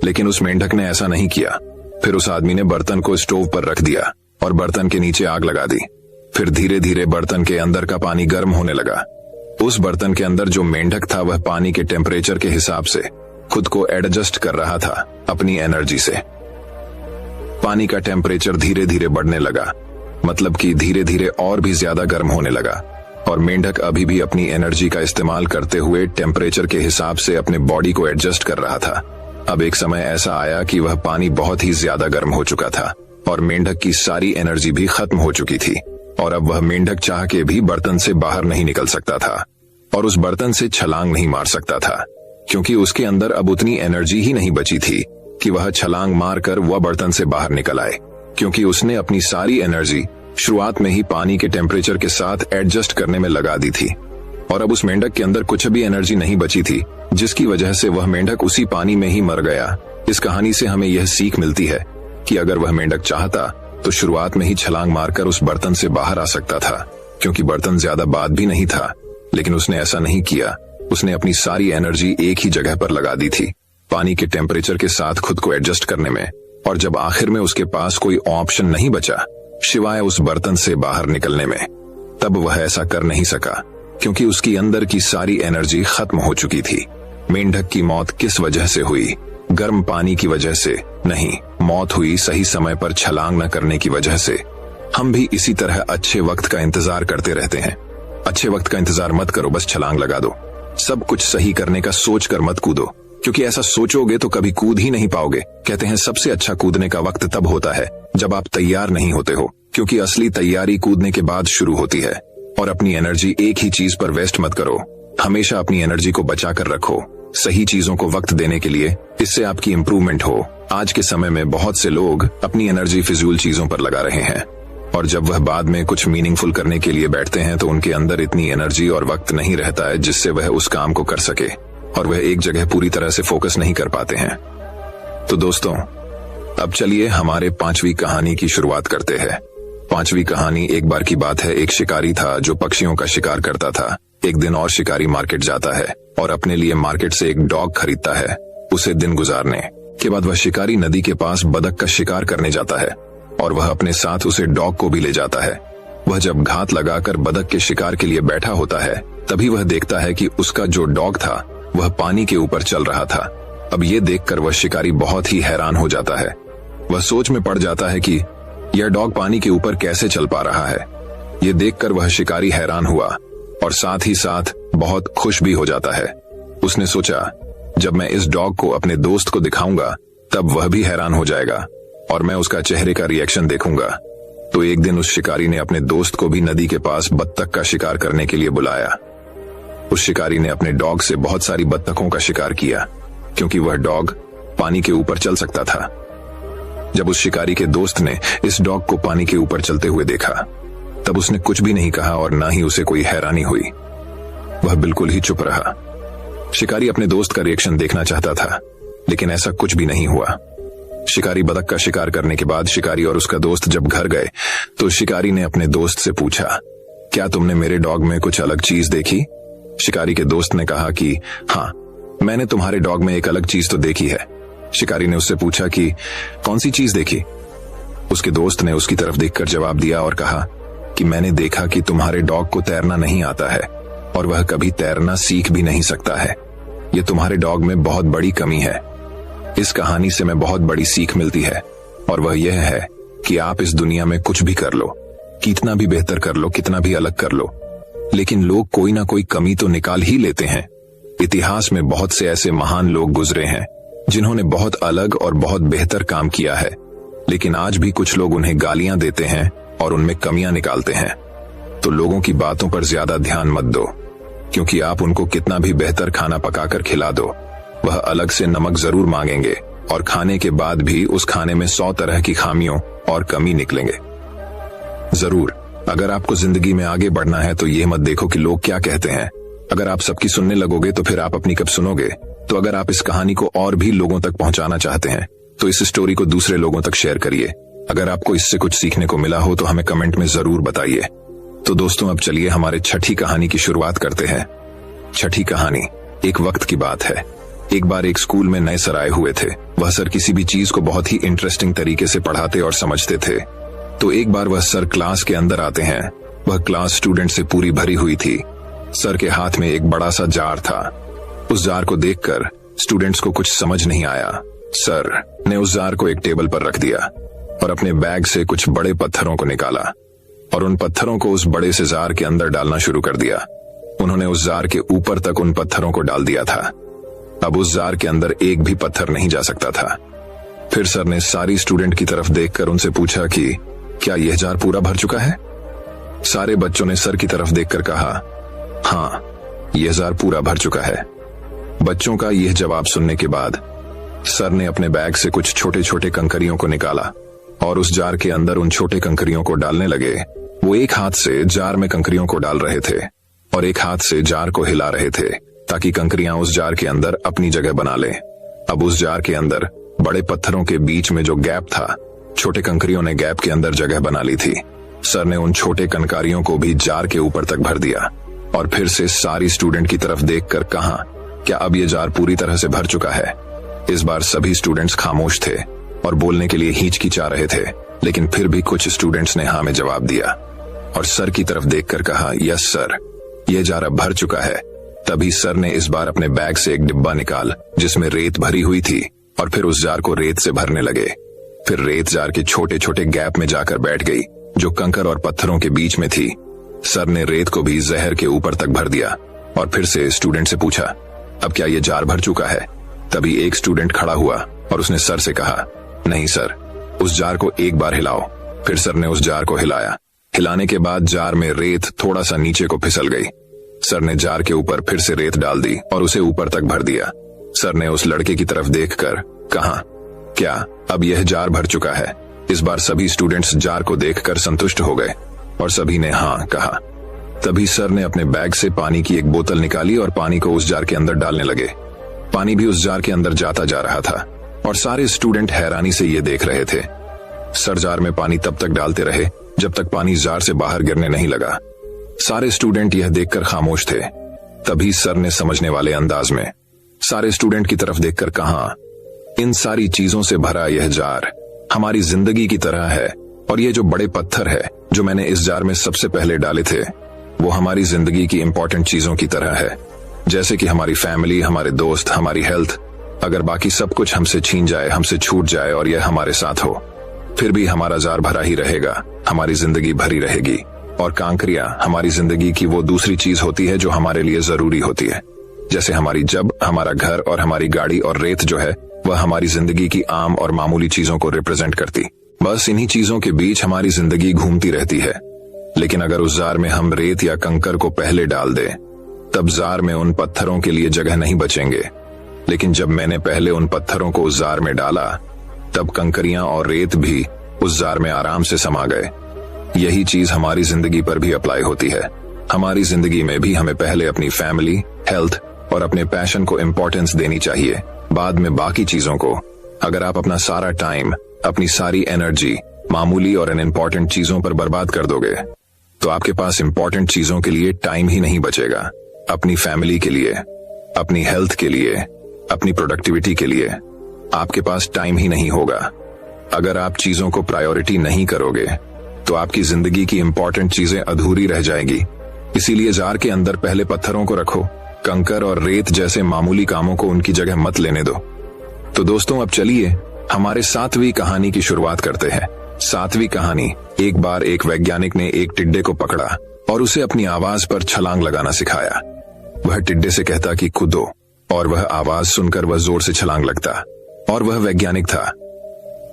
लेकिन उस मेंढक ने ऐसा नहीं किया। फिर उस आदमी ने बर्तन को स्टोव पर रख दिया और बर्तन के नीचे आग लगा दी। फिर धीरे धीरे बर्तन के अंदर का पानी गर्म होने लगा। उस बर्तन के अंदर जो मेंढक था वह पानी के टेम्परेचर के हिसाब से खुद को एडजस्ट कर रहा था अपनी एनर्जी से। पानी का टेम्परेचर धीरे धीरे बढ़ने लगा, मतलब कि धीरे धीरे और भी ज्यादा गर्म होने लगा। और मेंढक अभी भी अपनी एनर्जी का इस्तेमाल करते हुए टेम्परेचर के हिसाब से अपने बॉडी को एडजस्ट कर रहा था। अब एक समय ऐसा आया कि वह पानी बहुत ही ज्यादा गर्म हो चुका था और मेंढक की सारी एनर्जी भी खत्म हो चुकी थी और अब वह मेंढक चाह के भी बर्तन से बाहर नहीं निकल सकता था और उस बर्तन से छलांग नहीं मार सकता था, क्योंकि उसके अंदर अब उतनी एनर्जी ही नहीं बची थी कि वह छलांग मारकर वह बर्तन से बाहर निकल आए, क्योंकि उसने अपनी सारी एनर्जी शुरुआत में ही पानी के टेम्परेचर के साथ एडजस्ट करने में लगा दी थी और अब उस मेंढक के अंदर कुछ भी एनर्जी नहीं बची थी, जिसकी वजह से वह मेंढक उसी पानी में ही मर गया। इस कहानी से हमें यह सीख मिलती है कि अगर वह मेंढक चाहता तो शुरुआत में ही छलांग मारकर उस बर्तन से बाहर आ सकता था, क्योंकि बर्तन ज्यादा बाद भी नहीं था, लेकिन उसने ऐसा नहीं किया। उसने अपनी सारी एनर्जी एक ही जगह पर लगा दी थी, पानी के टेम्परेचर के साथ खुद को एडजस्ट करने में, और जब आखिर में उसके पास कोई ऑप्शन नहीं बचा सिवाय उस बर्तन से बाहर निकलने में, तब वह ऐसा कर नहीं सका, क्योंकि उसकी अंदर की सारी एनर्जी खत्म हो चुकी थी। मेंढक की मौत किस वजह से हुई? गर्म पानी की वजह से नहीं, मौत हुई सही समय पर छलांग न करने की वजह से। हम भी इसी तरह अच्छे वक्त का इंतजार करते रहते हैं। अच्छे वक्त का इंतजार मत करो, बस छलांग लगा दो। सब कुछ सही करने का सोच कर मत कूदो, क्योंकि ऐसा सोचोगे तो कभी कूद ही नहीं पाओगे। कहते हैं सबसे अच्छा कूदने का वक्त तब होता है जब आप तैयार नहीं होते हो, क्योंकि असली तैयारी कूदने के बाद शुरू होती है। और अपनी एनर्जी एक ही चीज पर वेस्ट मत करो, हमेशा अपनी एनर्जी को बचा कर रखो सही चीजों को वक्त देने के लिए, इससे आपकी इंप्रूवमेंट हो। आज के समय में बहुत से लोग अपनी एनर्जी फिजूल चीजों पर लगा रहे हैं और जब वह बाद में कुछ मीनिंगफुल करने के लिए बैठते हैं तो उनके अंदर इतनी एनर्जी और वक्त नहीं रहता है जिससे वह उस काम को कर सके और वह एक जगह पूरी तरह से फोकस नहीं कर पाते हैं। तो दोस्तों, अब चलिए हमारे 5वीं कहानी की शुरुआत करते हैं। 5वीं कहानी एक बार की बात है। एक शिकारी था जो पक्षियों का शिकार करता था। एक दिन और शिकारी मार्केट जाता है और अपने लिए मार्केट से एक डॉग खरीदता है। उसे दिन गुजारने के बाद वह शिकारी नदी के पास बतख का शिकार करने जाता है और वह अपने साथ उसे डॉग को भी ले जाता है। वह जब घात लगाकर बतख के शिकार के लिए बैठा होता है तभी वह देखता है कि उसका जो डॉग था वह पानी के ऊपर चल रहा था। अब ये देखकर वह शिकारी बहुत ही हैरान हो जाता है। वह सोच में पड़ जाता है कि यह डॉग पानी के ऊपर कैसे चल पा रहा है। ये देखकर वह शिकारी हैरान हुआ और साथ ही साथ बहुत खुश भी हो जाता है। उसने सोचा जब मैं इस डॉग को अपने दोस्त को दिखाऊंगा तब वह भी हैरान हो जाएगा और मैं उसका चेहरे का रिएक्शन देखूंगा। तो एक दिन उस शिकारी ने अपने दोस्त को भी नदी के पास बत्तख का शिकार करने के लिए बुलाया। उस शिकारी ने अपने डॉग से बहुत सारी बत्तखों का शिकार किया, क्योंकि वह डॉग पानी के ऊपर चल सकता था। जब उस शिकारी के दोस्त ने इस डॉग को पानी के ऊपर चलते हुए देखा तब उसने कुछ भी नहीं कहा और ना ही उसे कोई हैरानी हुई। वह बिल्कुल ही चुप रहा। शिकारी अपने दोस्त का रिएक्शन देखना चाहता था, लेकिन ऐसा कुछ भी नहीं हुआ। शिकारी बतख का शिकार करने के बाद शिकारी और उसका दोस्त जब घर गए तो शिकारी ने अपने दोस्त से पूछा, क्या तुमने मेरे डॉग में कुछ अलग चीज देखी? शिकारी के दोस्त ने कहा कि हाँ, मैंने तुम्हारे डॉग में एक अलग चीज तो देखी है। शिकारी ने उससे पूछा कि कौन सी चीज देखी? उसके दोस्त ने उसकी तरफ देखकर जवाब दिया और कहा कि मैंने देखा कि तुम्हारे डॉग को तैरना नहीं आता है और वह कभी तैरना सीख भी नहीं सकता है। ये तुम्हारे डॉग में बहुत बड़ी कमी है। इस कहानी से मैं बहुत बड़ी सीख मिलती है और वह यह है कि आप इस दुनिया में कुछ भी कर लो, कितना भी बेहतर कर लो, कितना भी अलग कर लो, लेकिन लोग कोई ना कोई कमी तो निकाल ही लेते हैं। इतिहास में बहुत से ऐसे महान लोग गुजरे हैं जिन्होंने बहुत अलग और बहुत बेहतर काम किया है, लेकिन आज भी कुछ लोग उन्हें गालियां देते हैं और उनमें कमियां निकालते हैं। तो लोगों की बातों पर ज्यादा ध्यान मत दो, क्योंकि आप उनको कितना भी बेहतर खाना पकाकर खिला दो, वह अलग से नमक जरूर मांगेंगे और खाने के बाद भी उस खाने में 100 तरह की खामियों और कमी निकलेंगे। जरूर, अगर आपको जिंदगी में आगे बढ़ना है तो ये मत देखो कि लोग क्या कहते हैं। अगर आप सबकी सुनने लगोगे तो फिर आप अपनी कब सुनोगे? तो अगर आप इस कहानी को और भी लोगों तक पहुंचाना चाहते हैं तो इस स्टोरी को दूसरे लोगों तक शेयर करिए। अगर आपको इससे कुछ सीखने को मिला हो तो हमें कमेंट में जरूर बताइए। तो दोस्तों, अब चलिए हमारे छठी कहानी की शुरुआत करते हैं। छठी कहानी एक वक्त की बात है। एक बार एक स्कूल में नए सर आए हुए थे। वह सर किसी भी चीज को बहुत ही इंटरेस्टिंग तरीके से पढ़ाते और समझते थे। तो एक बार वह सर क्लास के अंदर आते हैं। वह क्लास स्टूडेंट से पूरी भरी हुई थी। सर के हाथ में एक बड़ा सा जार था। उस जार को देखकर स्टूडेंट्स को कुछ समझ नहीं आया। सर ने उस जार को एक टेबल पर रख दिया और अपने बैग से कुछ बड़े पत्थरों को निकाला और उन पत्थरों को उस बड़े से जार के अंदर डालना शुरू कर दिया। उन्होंने उस जार के ऊपर तक उन पत्थरों को डाल दिया था। अब उस जार के अंदर एक भी पत्थर नहीं जा सकता था। फिर सर ने सारी स्टूडेंट की तरफ देखकर उनसे पूछा कि क्या यह जार पूरा भर चुका है? सारे बच्चों ने सर की तरफ देखकर कहा, हाँ, यह जार पूरा भर चुका है। बच्चों का यह जवाब सुनने के बाद सर ने अपने बैग से कुछ छोटे छोटे कंकरियों को निकाला और उस जार के अंदर उन छोटे कंकरियों को डालने लगे। वो एक हाथ से जार में कंकरियों को डाल रहे थे और एक हाथ से जार को हिला रहे थे ताकि कंकरियां उस जार के अंदर अपनी जगह बना लें। अब उस जार के अंदर बड़े पत्थरों के बीच में जो गैप था, छोटे कंकरियों ने गैप के अंदर जगह बना ली थी। सर ने उन छोटे कंकारियों को भी जार के ऊपर तक भर दिया और फिर से सारी स्टूडेंट की तरफ देखकर कहा, क्या अब ये जार पूरी तरह से भर चुका है? इस बार सभी स्टूडेंट्स खामोश थे और बोलने के लिए हिचकिचा रहे थे, लेकिन फिर भी कुछ स्टूडेंट्स ने हाँ में जवाब दिया और सर की तरफ देखकर कहा, यस सर, यह जार अब भर चुका है। तभी सर ने इस बार अपने बैग से एक डिब्बा निकाल जिसमें रेत भरी हुई थी और फिर उस जार को रेत से भरने लगे। फिर रेत जार के छोटे छोटे गैप में जाकर बैठ गई जो कंकर और पत्थरों के बीच में थी। सर ने रेत को भी जहर के ऊपर तक भर दिया और फिर से स्टूडेंट से पूछा, अब क्या यह जार भर चुका है? तभी एक स्टूडेंट खड़ा हुआ और उसने सर से कहा, नहीं सर, उस जार को एक बार हिलाओ। फिर सर ने उस जार को हिलाया। हिलाने के बाद जार में रेत थोड़ा सा नीचे को फिसल गई। सर ने जार के ऊपर फिर से रेत डाल दी और उसे ऊपर तक भर दिया। सर ने उस लड़के की तरफ देखकर कहा, क्या अब यह जार भर चुका है? इस बार सभी स्टूडेंट्स जार को देखकर संतुष्ट हो गए और सभी ने हाँ कहा। तभी सर ने अपने बैग से पानी की एक बोतल निकाली और पानी को उस जार के अंदर डालने लगे। पानी भी उस जार के अंदर जाता जा रहा था और सारे स्टूडेंट हैरानी से ये देख रहे थे। सर जार में पानी तब तक डालते रहे जब तक पानी जार से बाहर गिरने नहीं लगा। सारे स्टूडेंट यह देखकर खामोश थे। तभी सर ने समझने वाले अंदाज में सारे स्टूडेंट की तरफ देखकर कहा, इन सारी चीजों से भरा यह जार हमारी जिंदगी की तरह है और ये जो बड़े पत्थर है जो मैंने इस जार में सबसे पहले डाले थे वो हमारी जिंदगी की इंपॉर्टेंट चीजों की तरह है, जैसे कि हमारी फैमिली, हमारे दोस्त, हमारी हेल्थ। अगर बाकी सब कुछ हमसे छीन जाए, हमसे छूट जाए और यह हमारे साथ हो, फिर भी हमारा जार भरा ही रहेगा, हमारी जिंदगी भरी रहेगी। और कांकरियां हमारी जिंदगी की वो दूसरी चीज होती है जो हमारे लिए जरूरी होती है, जैसे हमारी जब, हमारा घर और हमारी गाड़ी, और रेत जो है वह हमारी जिंदगी की आम और मामूली चीजों को रिप्रेजेंट करती। बस इन्हीं चीजों के बीच हमारी जिंदगी घूमती रहती है। लेकिन अगर उस जार में हम रेत या कंकर को पहले डाल दें, तब जार में उन पत्थरों के लिए जगह नहीं बचेंगे। लेकिन जब मैंने पहले उन पत्थरों को उस जार में डाला, तब कंकरियां और रेत भी उस जार में आराम से समा गए। यही चीज हमारी जिंदगी पर भी अप्लाई होती है। हमारी जिंदगी में भी हमें पहले अपनी फैमिली, हेल्थ और अपने पैशन को इम्पोर्टेंस देनी चाहिए, बाद में बाकी चीजों को। अगर आप अपना सारा टाइम, अपनी सारी एनर्जी मामूली और अनइम्पोर्टेंट चीजों पर बर्बाद कर दोगे, तो आपके पास इंपॉर्टेंट चीजों के लिए टाइम ही नहीं बचेगा। अपनी फैमिली के लिए, अपनी हेल्थ के लिए, अपनी प्रोडक्टिविटी के लिए आपके पास टाइम ही नहीं होगा। अगर आप चीजों को प्रायोरिटी नहीं करोगे तो आपकी जिंदगी की इंपॉर्टेंट चीजें अधूरी रह जाएगी। इसीलिए जार के अंदर पहले पत्थरों को रखो, कंकर और रेत जैसे मामूली कामों को उनकी जगह मत लेने दो। तो दोस्तों, अब चलिए हमारे 7वीं कहानी की शुरुआत करते हैं। 7वीं कहानी, एक बार एक वैज्ञानिक ने एक टिड्डे को पकड़ा और उसे अपनी आवाज पर छलांग लगाना सिखाया। वह टिड्डे से कहता कि कूदो, और वह आवाज सुनकर वह जोर से छलांग लगता। और वह वैज्ञानिक था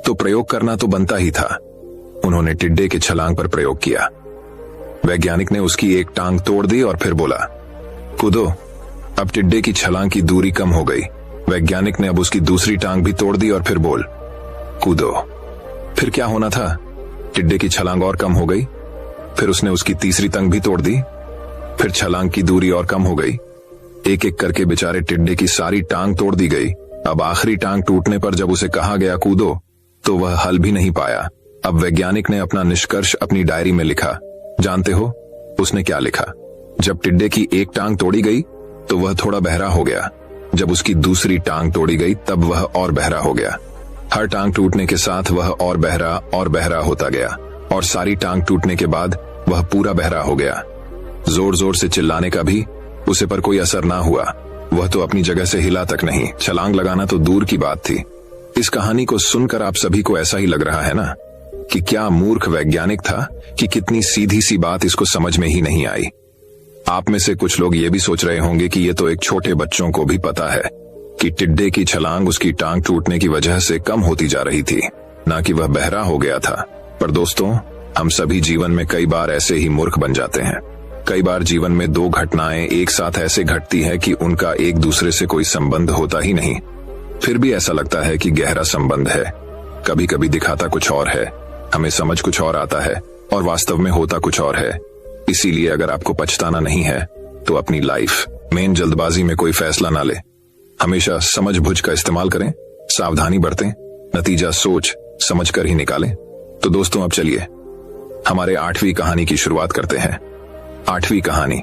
तो प्रयोग करना तो बनता ही था। उन्होंने टिड्डे के छलांग पर प्रयोग किया। वैज्ञानिक ने उसकी एक टांग तोड़ दी और फिर बोला, कूदो। अब टिड्डे की छलांग की दूरी कम हो गई। वैज्ञानिक ने अब उसकी दूसरी टांग भी तोड़ दी और फिर बोल, कूदो। फिर क्या होना था? टिड्डे की छलांग और कम हो गई। फिर उसने उसकी तीसरी टांग भी तोड़ दी। फिर छलांग की दूरी और कम हो गई। एक एक करके बेचारे टिड्डे की सारी टांग तोड़ दी गई। अब आखिरी टांग टूटने पर जब उसे कहा गया कूदो, तो वह हल भी नहीं पाया। अब वैज्ञानिक ने अपना निष्कर्ष अपनी डायरी में लिखा। जानते हो उसने क्या लिखा? जब टिड्डे की एक टांग तोड़ी गई तो वह थोड़ा बहरा हो गया। जब उसकी दूसरी टांग तोड़ी गई तब वह और बहरा हो गया। हर टांग टूटने के साथ वह और बहरा होता गया, और सारी टांग टूटने के बाद वह पूरा बहरा हो गया। जोर जोर से चिल्लाने का भी उसे पर कोई असर ना हुआ। वह तो अपनी जगह से हिला तक नहीं। छलांग लगाना तो दूर की बात थी। इस कहानी को सुनकर आप सभी को ऐसा ही लग रहा है ना? कि क्या मूर्ख वैज्ञानिक था कि कितनी सीधी सी बात इसको समझ में ही नहीं आई। आप में से कुछ लोग ये भी सोच रहे होंगे कि ये तो एक छोटे बच्चों को भी पता है कि टिड्डे की छलांग उसकी टांग टूटने की वजह से कम होती जा रही थी, ना कि वह बहरा हो गया था। पर दोस्तों, हम सभी जीवन में कई बार ऐसे ही मूर्ख बन जाते हैं। कई बार जीवन में दो घटनाएं एक साथ ऐसे घटती है कि उनका एक दूसरे से कोई संबंध होता ही नहीं, फिर भी ऐसा लगता है कि गहरा संबंध है। कभी कभी दिखाता कुछ और है, हमें समझ कुछ और आता है और वास्तव में होता कुछ और है। इसीलिए अगर आपको पछताना नहीं है तो अपनी लाइफ में जल्दबाजी में कोई फैसला ना ले। हमेशा समझ बुझ का इस्तेमाल करें, सावधानी बरतें, नतीजा सोच समझ कर ही निकालें। तो दोस्तों, अब चलिए हमारे 8वीं कहानी की शुरुआत करते हैं। 8वीं कहानी।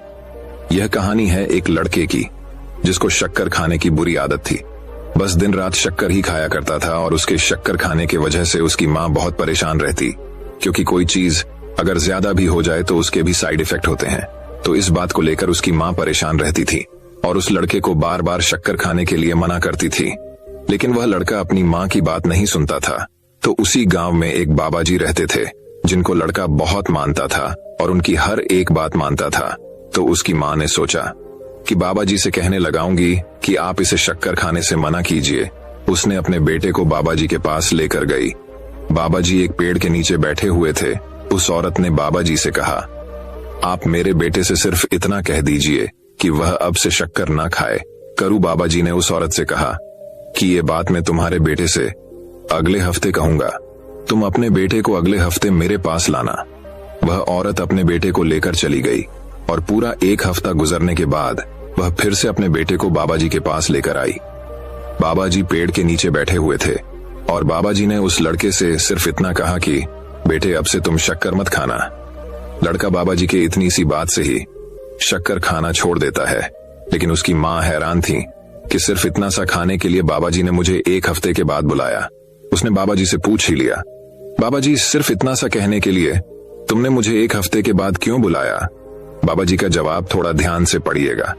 यह कहानी है एक लड़के की जिसको शक्कर खाने की बुरी आदत थी। बस दिन रात शक्कर ही खाया करता था और उसके शक्कर खाने की वजह से उसकी माँ बहुत परेशान रहती, क्योंकि कोई चीज अगर ज्यादा भी हो जाए तो उसके भी साइड इफेक्ट होते हैं। तो इस बात को लेकर उसकी माँ परेशान रहती थी और उस लड़के को बार बार शक्कर खाने के लिए मना करती थी। लेकिन वह लड़का अपनी माँ की बात नहीं सुनता था। तो उसी गांव में एक बाबा जी रहते थे जिनको लड़का बहुत मानता था और उनकी हर एक बात मानता था। तो उसकी माँ ने सोचा कि बाबा जी से कहने लगाऊंगी कि आप इसे शक्कर खाने से मना कीजिए। उसने अपने बेटे को बाबा जी के पास लेकर गई। बाबा जी एक पेड़ के नीचे बैठे हुए थे। उस औरत ने बाबा जी से कहा, आप मेरे बेटे से सिर्फ इतना कह दीजिए कि वह अब से शक्कर ना खाए। करू बाबा जी ने उस औरत से कहा कि ये बात मैं तुम्हारे बेटे से अगले हफ्ते कहूंगा। तुम अपने बेटे को अगले हफ्ते मेरे पास लाना। वह औरत अपने बेटे को लेकर चली गई और पूरा एक हफ्ता गुजरने के बाद वह फिर से अपने बेटे को बाबा जी के पास लेकर आई। बाबा जी पेड़ के नीचे बैठे हुए थे और बाबा जी ने उस लड़के से सिर्फ इतना कहा कि बेटे, अब से तुम शक्कर मत खाना। लड़का बाबा जी के इतनी सी बात से ही शक्कर खाना छोड़ देता है। लेकिन उसकी माँ हैरान थी कि सिर्फ इतना सा खाने के लिए बाबा जी ने मुझे एक हफ्ते के बाद बुलाया। उसने बाबा जी से पूछ ही लिया, बाबा जी, सिर्फ इतना सा कहने के लिए तुमने मुझे एक हफ्ते के बाद क्यों बुलाया? बाबा जी का जवाब थोड़ा ध्यान से पढ़िएगा।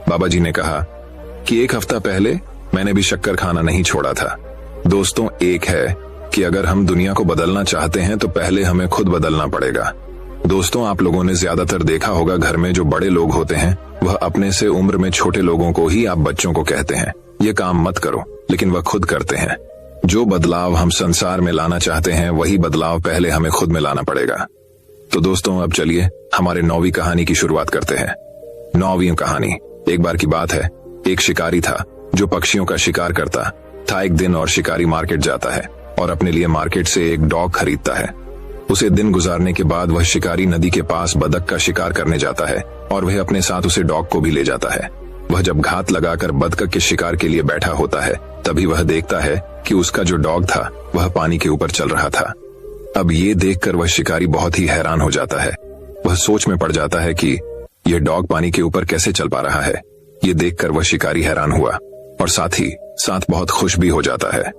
बाबा जी ने कहा कि एक हफ्ता पहले मैंने भी शक्कर खाना नहीं छोड़ा था। दोस्तों, एक है कि अगर हम दुनिया को बदलना चाहते हैं तो पहले हमें खुद बदलना पड़ेगा। दोस्तों, आप लोगों ने ज्यादातर देखा होगा घर में जो बड़े लोग होते हैं वह अपने से उम्र में छोटे लोगों को ही आप बच्चों को कहते हैं ये काम मत करो, लेकिन वह खुद करते हैं। जो बदलाव हम संसार में लाना चाहते हैं वही बदलाव पहले हमें खुद में लाना पड़ेगा। तो दोस्तों, अब चलिए हमारे 9वीं कहानी की शुरुआत करते हैं। 9वीं कहानी। एक बार की बात है, एक शिकारी था जो पक्षियों का शिकार करता था। एक दिन और शिकारी मार्केट जाता है और अपने लिए मार्केट से एक डॉग खरीदता है। उसे दिन गुजारने के बाद वह शिकारी नदी के पास बतख का शिकार करने जाता है और वह अपने साथ उसे डॉग को भी ले जाता है। वह जब घात लगाकर बतख के शिकार के लिए बैठा होता है तभी वह देखता है कि उसका जो डॉग था वह पानी के ऊपर चल रहा था। अब ये देखकर वह शिकारी बहुत ही हैरान हो जाता है। वह सोच में पड़ जाता है कि यह डॉग पानी के ऊपर कैसे चल पा रहा है। ये देखकर वह शिकारी हैरान हुआ और साथ ही साथ बहुत खुश भी हो जाता है।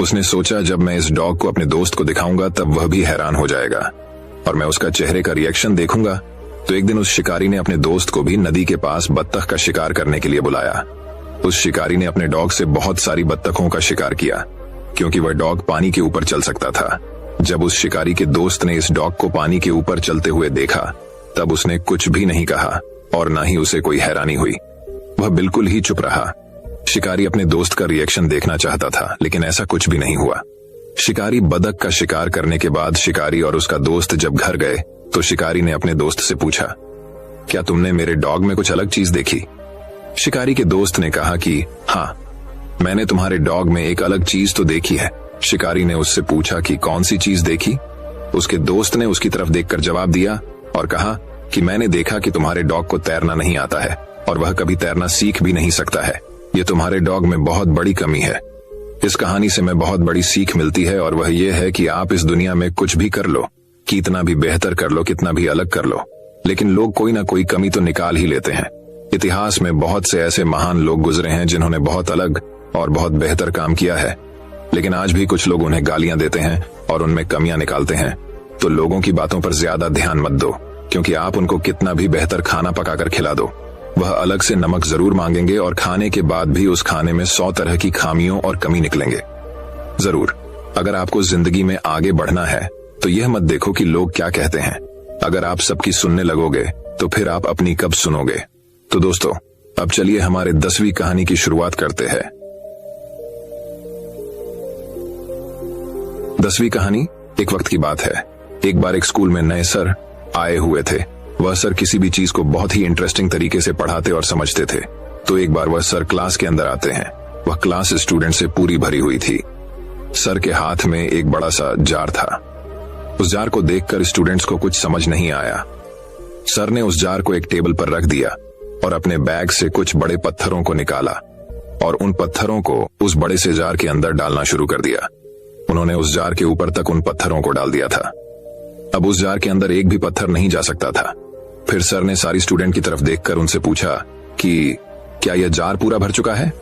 उसने सोचा, जब मैं इस डॉग को अपने दोस्त को दिखाऊंगा तब वह भी हैरान हो जाएगा और मैं उसका चेहरे का रिएक्शन देखूंगा। तो एक दिन उस शिकारी ने अपने दोस्त को भी नदी के पास बत्तख का शिकार करने के लिए बुलाया। उस शिकारी ने अपने डॉग से बहुत सारी बत्तखों का शिकार किया क्योंकि वह डॉग पानी के ऊपर चल सकता था। जब उस शिकारी के दोस्त ने इस डॉग को पानी के ऊपर चलते हुए देखा तब उसने कुछ भी नहीं कहा और न ही उसे कोई हैरानी हुई। वह बिल्कुल ही चुप रहा। शिकारी अपने दोस्त का रिएक्शन देखना चाहता था लेकिन ऐसा कुछ भी नहीं हुआ। शिकारी बतख का शिकार करने के बाद शिकारी और उसका दोस्त जब घर गए तो शिकारी ने अपने दोस्त से पूछा, क्या तुमने मेरे डॉग में कुछ अलग चीज देखी? शिकारी के दोस्त ने कहा कि हाँ, मैंने तुम्हारे डॉग में एक अलग चीज तो देखी है। शिकारी ने उससे पूछा कि कौन सी चीज देखी? उसके दोस्त ने उसकी तरफ देखकर जवाब दिया और कहा कि मैंने देखा कि तुम्हारे डॉग को तैरना नहीं आता है और वह कभी तैरना सीख भी नहीं सकता है। ये तुम्हारे डॉग में बहुत बड़ी कमी है। इस कहानी से मैं बहुत बड़ी सीख मिलती है और वह ये है कि आप इस दुनिया में कुछ भी कर लो, कितना भी बेहतर कर लो, कितना भी अलग कर लो, लेकिन लोग कोई ना कोई कमी तो निकाल ही लेते हैं। इतिहास में बहुत से ऐसे महान लोग गुजरे हैं जिन्होंने बहुत अलग और बहुत बेहतर काम किया है, लेकिन आज भी कुछ लोग उन्हें गालियां देते हैं और उनमें कमियां निकालते हैं। तो लोगों की बातों पर ज्यादा ध्यान मत दो, क्योंकि आप उनको कितना भी बेहतर खाना पकाकर खिला दो, वह अलग से नमक जरूर मांगेंगे और खाने के बाद भी उस खाने में 100 तरह की खामियों और कमी निकलेंगे। जरूर, अगर आपको जिंदगी में आगे बढ़ना है तो यह मत देखो कि लोग क्या कहते हैं। अगर आप सबकी सुनने लगोगे तो फिर आप अपनी कब सुनोगे। तो दोस्तों, अब चलिए हमारे 10वीं कहानी की शुरुआत करते हैं। 10वीं कहानी एक वक्त की बात है। एक बार एक स्कूल में नए सर आए हुए थे। वह सर किसी भी चीज को बहुत ही इंटरेस्टिंग तरीके से पढ़ाते और समझते थे। तो एक बार वह सर क्लास के अंदर आते हैं। वह क्लास स्टूडेंट से पूरी भरी हुई थी। सर के हाथ में एक बड़ा सा जार था। उस जार को देखकर स्टूडेंट्स को कुछ समझ नहीं आया। सर ने उस जार को एक टेबल पर रख दिया और अपने बैग से कुछ बड़े पत्थरों को निकाला और उन पत्थरों को उस बड़े से जार के अंदर डालना शुरू कर दिया। उन्होंने उस जार के ऊपर तक उन पत्थरों को डाल दिया था। अब उस जार के अंदर एक भी पत्थर नहीं जा सकता था। फिर सर ने सारी स्टूडेंट की तरफ देखकर उनसे पूछा कि क्या यह जार पूरा भर चुका है।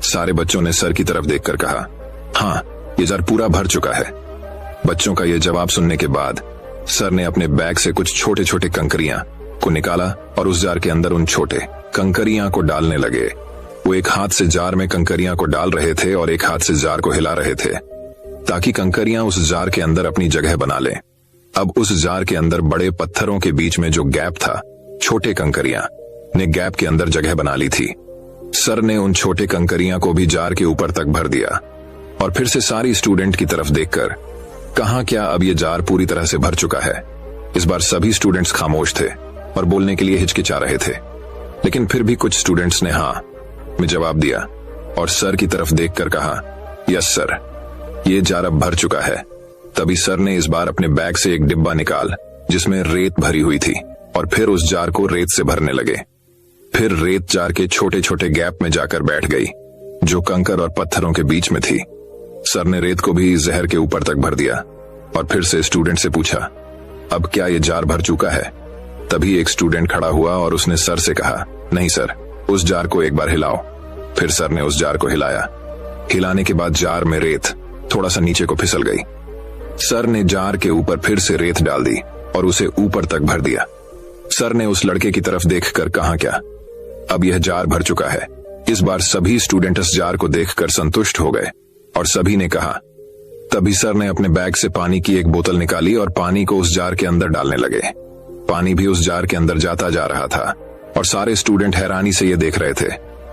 सारे बच्चों ने सर की तरफ देखकर कहा, हाँ, यह जार पूरा भर चुका है। बच्चों का यह जवाब सुनने के बाद सर ने अपने बैग से कुछ छोटे छोटे कंकरियां को निकाला और उस जार के अंदर उन छोटे कंकरियां को डालने लगे। वो एक हाथ से जार में कंकरियां को डाल रहे थे और एक हाथ से जार को हिला रहे थे ताकि कंकरियां उस जार के अंदर अपनी जगह बना लें। अब उस जार के अंदर बड़े पत्थरों के बीच में जो गैप था, छोटे कंकरियां ने गैप के अंदर जगह बना ली थी। सर ने उन छोटे कंकरियां को भी जार के ऊपर तक भर दिया और फिर से सारी स्टूडेंट की तरफ देखकर कहा, क्या अब ये जार पूरी तरह से भर चुका है। इस बार सभी स्टूडेंट्स खामोश थे और बोलने के लिए हिचकिचा रहे थे, लेकिन फिर भी कुछ स्टूडेंट्स ने हाँ में जवाब दिया और सर की तरफ देखकर कहा, यस सर, ये जार अब भर चुका है। तभी सर ने इस बार अपने बैग से एक डिब्बा निकाल जिसमें रेत भरी हुई थी और फिर उस जार को रेत से भरने लगे। फिर रेत जार के छोटे छोटे गैप में जाकर बैठ गई जो कंकर और पत्थरों के बीच में थी। सर ने रेत को भी जहर के ऊपर तक भर दिया और फिर से स्टूडेंट से पूछा, अब क्या ये जार भर चुका है। तभी एक स्टूडेंट खड़ा हुआ और उसने सर से कहा, नहीं सर, उस जार को एक बार हिलाओ। फिर सर ने उस जार को हिलाया। हिलाने के बाद जार में रेत थोड़ा सा नीचे को फिसल गई। सर ने जार के ऊपर फिर से रेत डाल दी और उसे ऊपर तक भर दिया। सर ने उस लड़के की तरफ देखकर कहा, क्या अब यह जार भर चुका है। इस बार सभी स्टूडेंट इस जार को देखकर संतुष्ट हो गए और सभी ने कहा। तभी सर ने अपने बैग से पानी की एक बोतल निकाली और पानी को उस जार के अंदर डालने लगे। पानी भी उस जार के अंदर जाता जा रहा था और सारे स्टूडेंट हैरानी से ये देख रहे थे।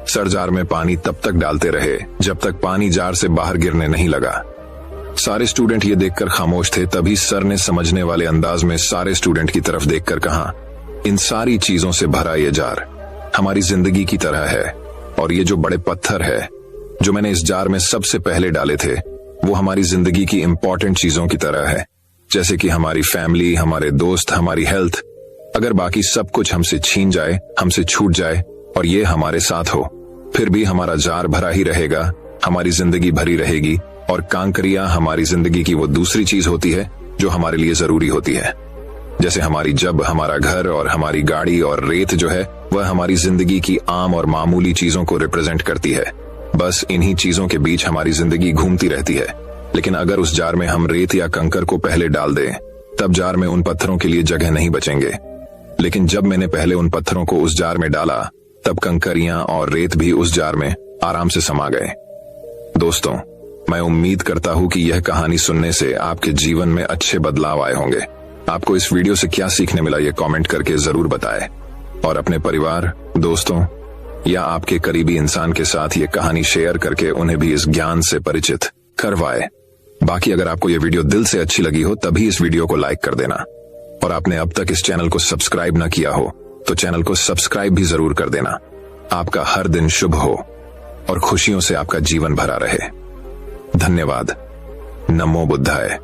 सर जार में पानी तब तक डालते रहे जब तक पानी जार से बाहर गिरने नहीं लगा। सारे स्टूडेंट ये देखकर खामोश थे। तभी सर ने समझने वाले अंदाज में सारे स्टूडेंट की तरफ देखकर कहा, इन सारी चीजों से भरा ये जार हमारी जिंदगी की तरह है और ये जो बड़े पत्थर है जो मैंने इस जार में सबसे पहले डाले थे वो हमारी जिंदगी की इंपॉर्टेंट चीजों की तरह है, जैसे कि हमारी फैमिली, हमारे दोस्त, हमारी हेल्थ। अगर बाकी सब कुछ हमसे छीन जाए, हमसे छूट जाए और ये हमारे साथ हो, फिर भी हमारा जार भरा ही रहेगा, हमारी जिंदगी भरी रहेगी। और कांकरियां हमारी जिंदगी की वो दूसरी चीज होती है जो हमारे लिए जरूरी होती है, जैसे हमारी जब, हमारा घर और हमारी गाड़ी, और रेत जो है वह हमारी जिंदगी की आम और मामूली चीजों को रिप्रेजेंट करती है। बस इन्हीं चीजों के बीच हमारी जिंदगी घूमती रहती है। लेकिन अगर उस जार में हम रेत या कंकर को पहले डाल दें, तब जार में उन पत्थरों के लिए जगह नहीं बचेंगे। लेकिन जब मैंने पहले उन पत्थरों को उस जार में डाला, तब कंकरियां और रेत भी उस जार में आराम से समा गए। दोस्तों, मैं उम्मीद करता हूं कि यह कहानी सुनने से आपके जीवन में अच्छे बदलाव आए होंगे। आपको इस वीडियो से क्या सीखने मिला, ये कमेंट करके जरूर बताएं और अपने परिवार, दोस्तों या आपके करीबी इंसान के साथ ये कहानी शेयर करके उन्हें भी इस ज्ञान से परिचित करवाएं। बाकी अगर आपको ये वीडियो दिल से अच्छी लगी हो तभी इस वीडियो को लाइक कर देना, और आपने अब तक इस चैनल को सब्सक्राइब ना किया हो तो चैनल को सब्सक्राइब भी जरूर कर देना। आपका हर दिन शुभ हो और खुशियों से आपका जीवन भरा रहे। धन्यवाद। नमो बुद्धाय।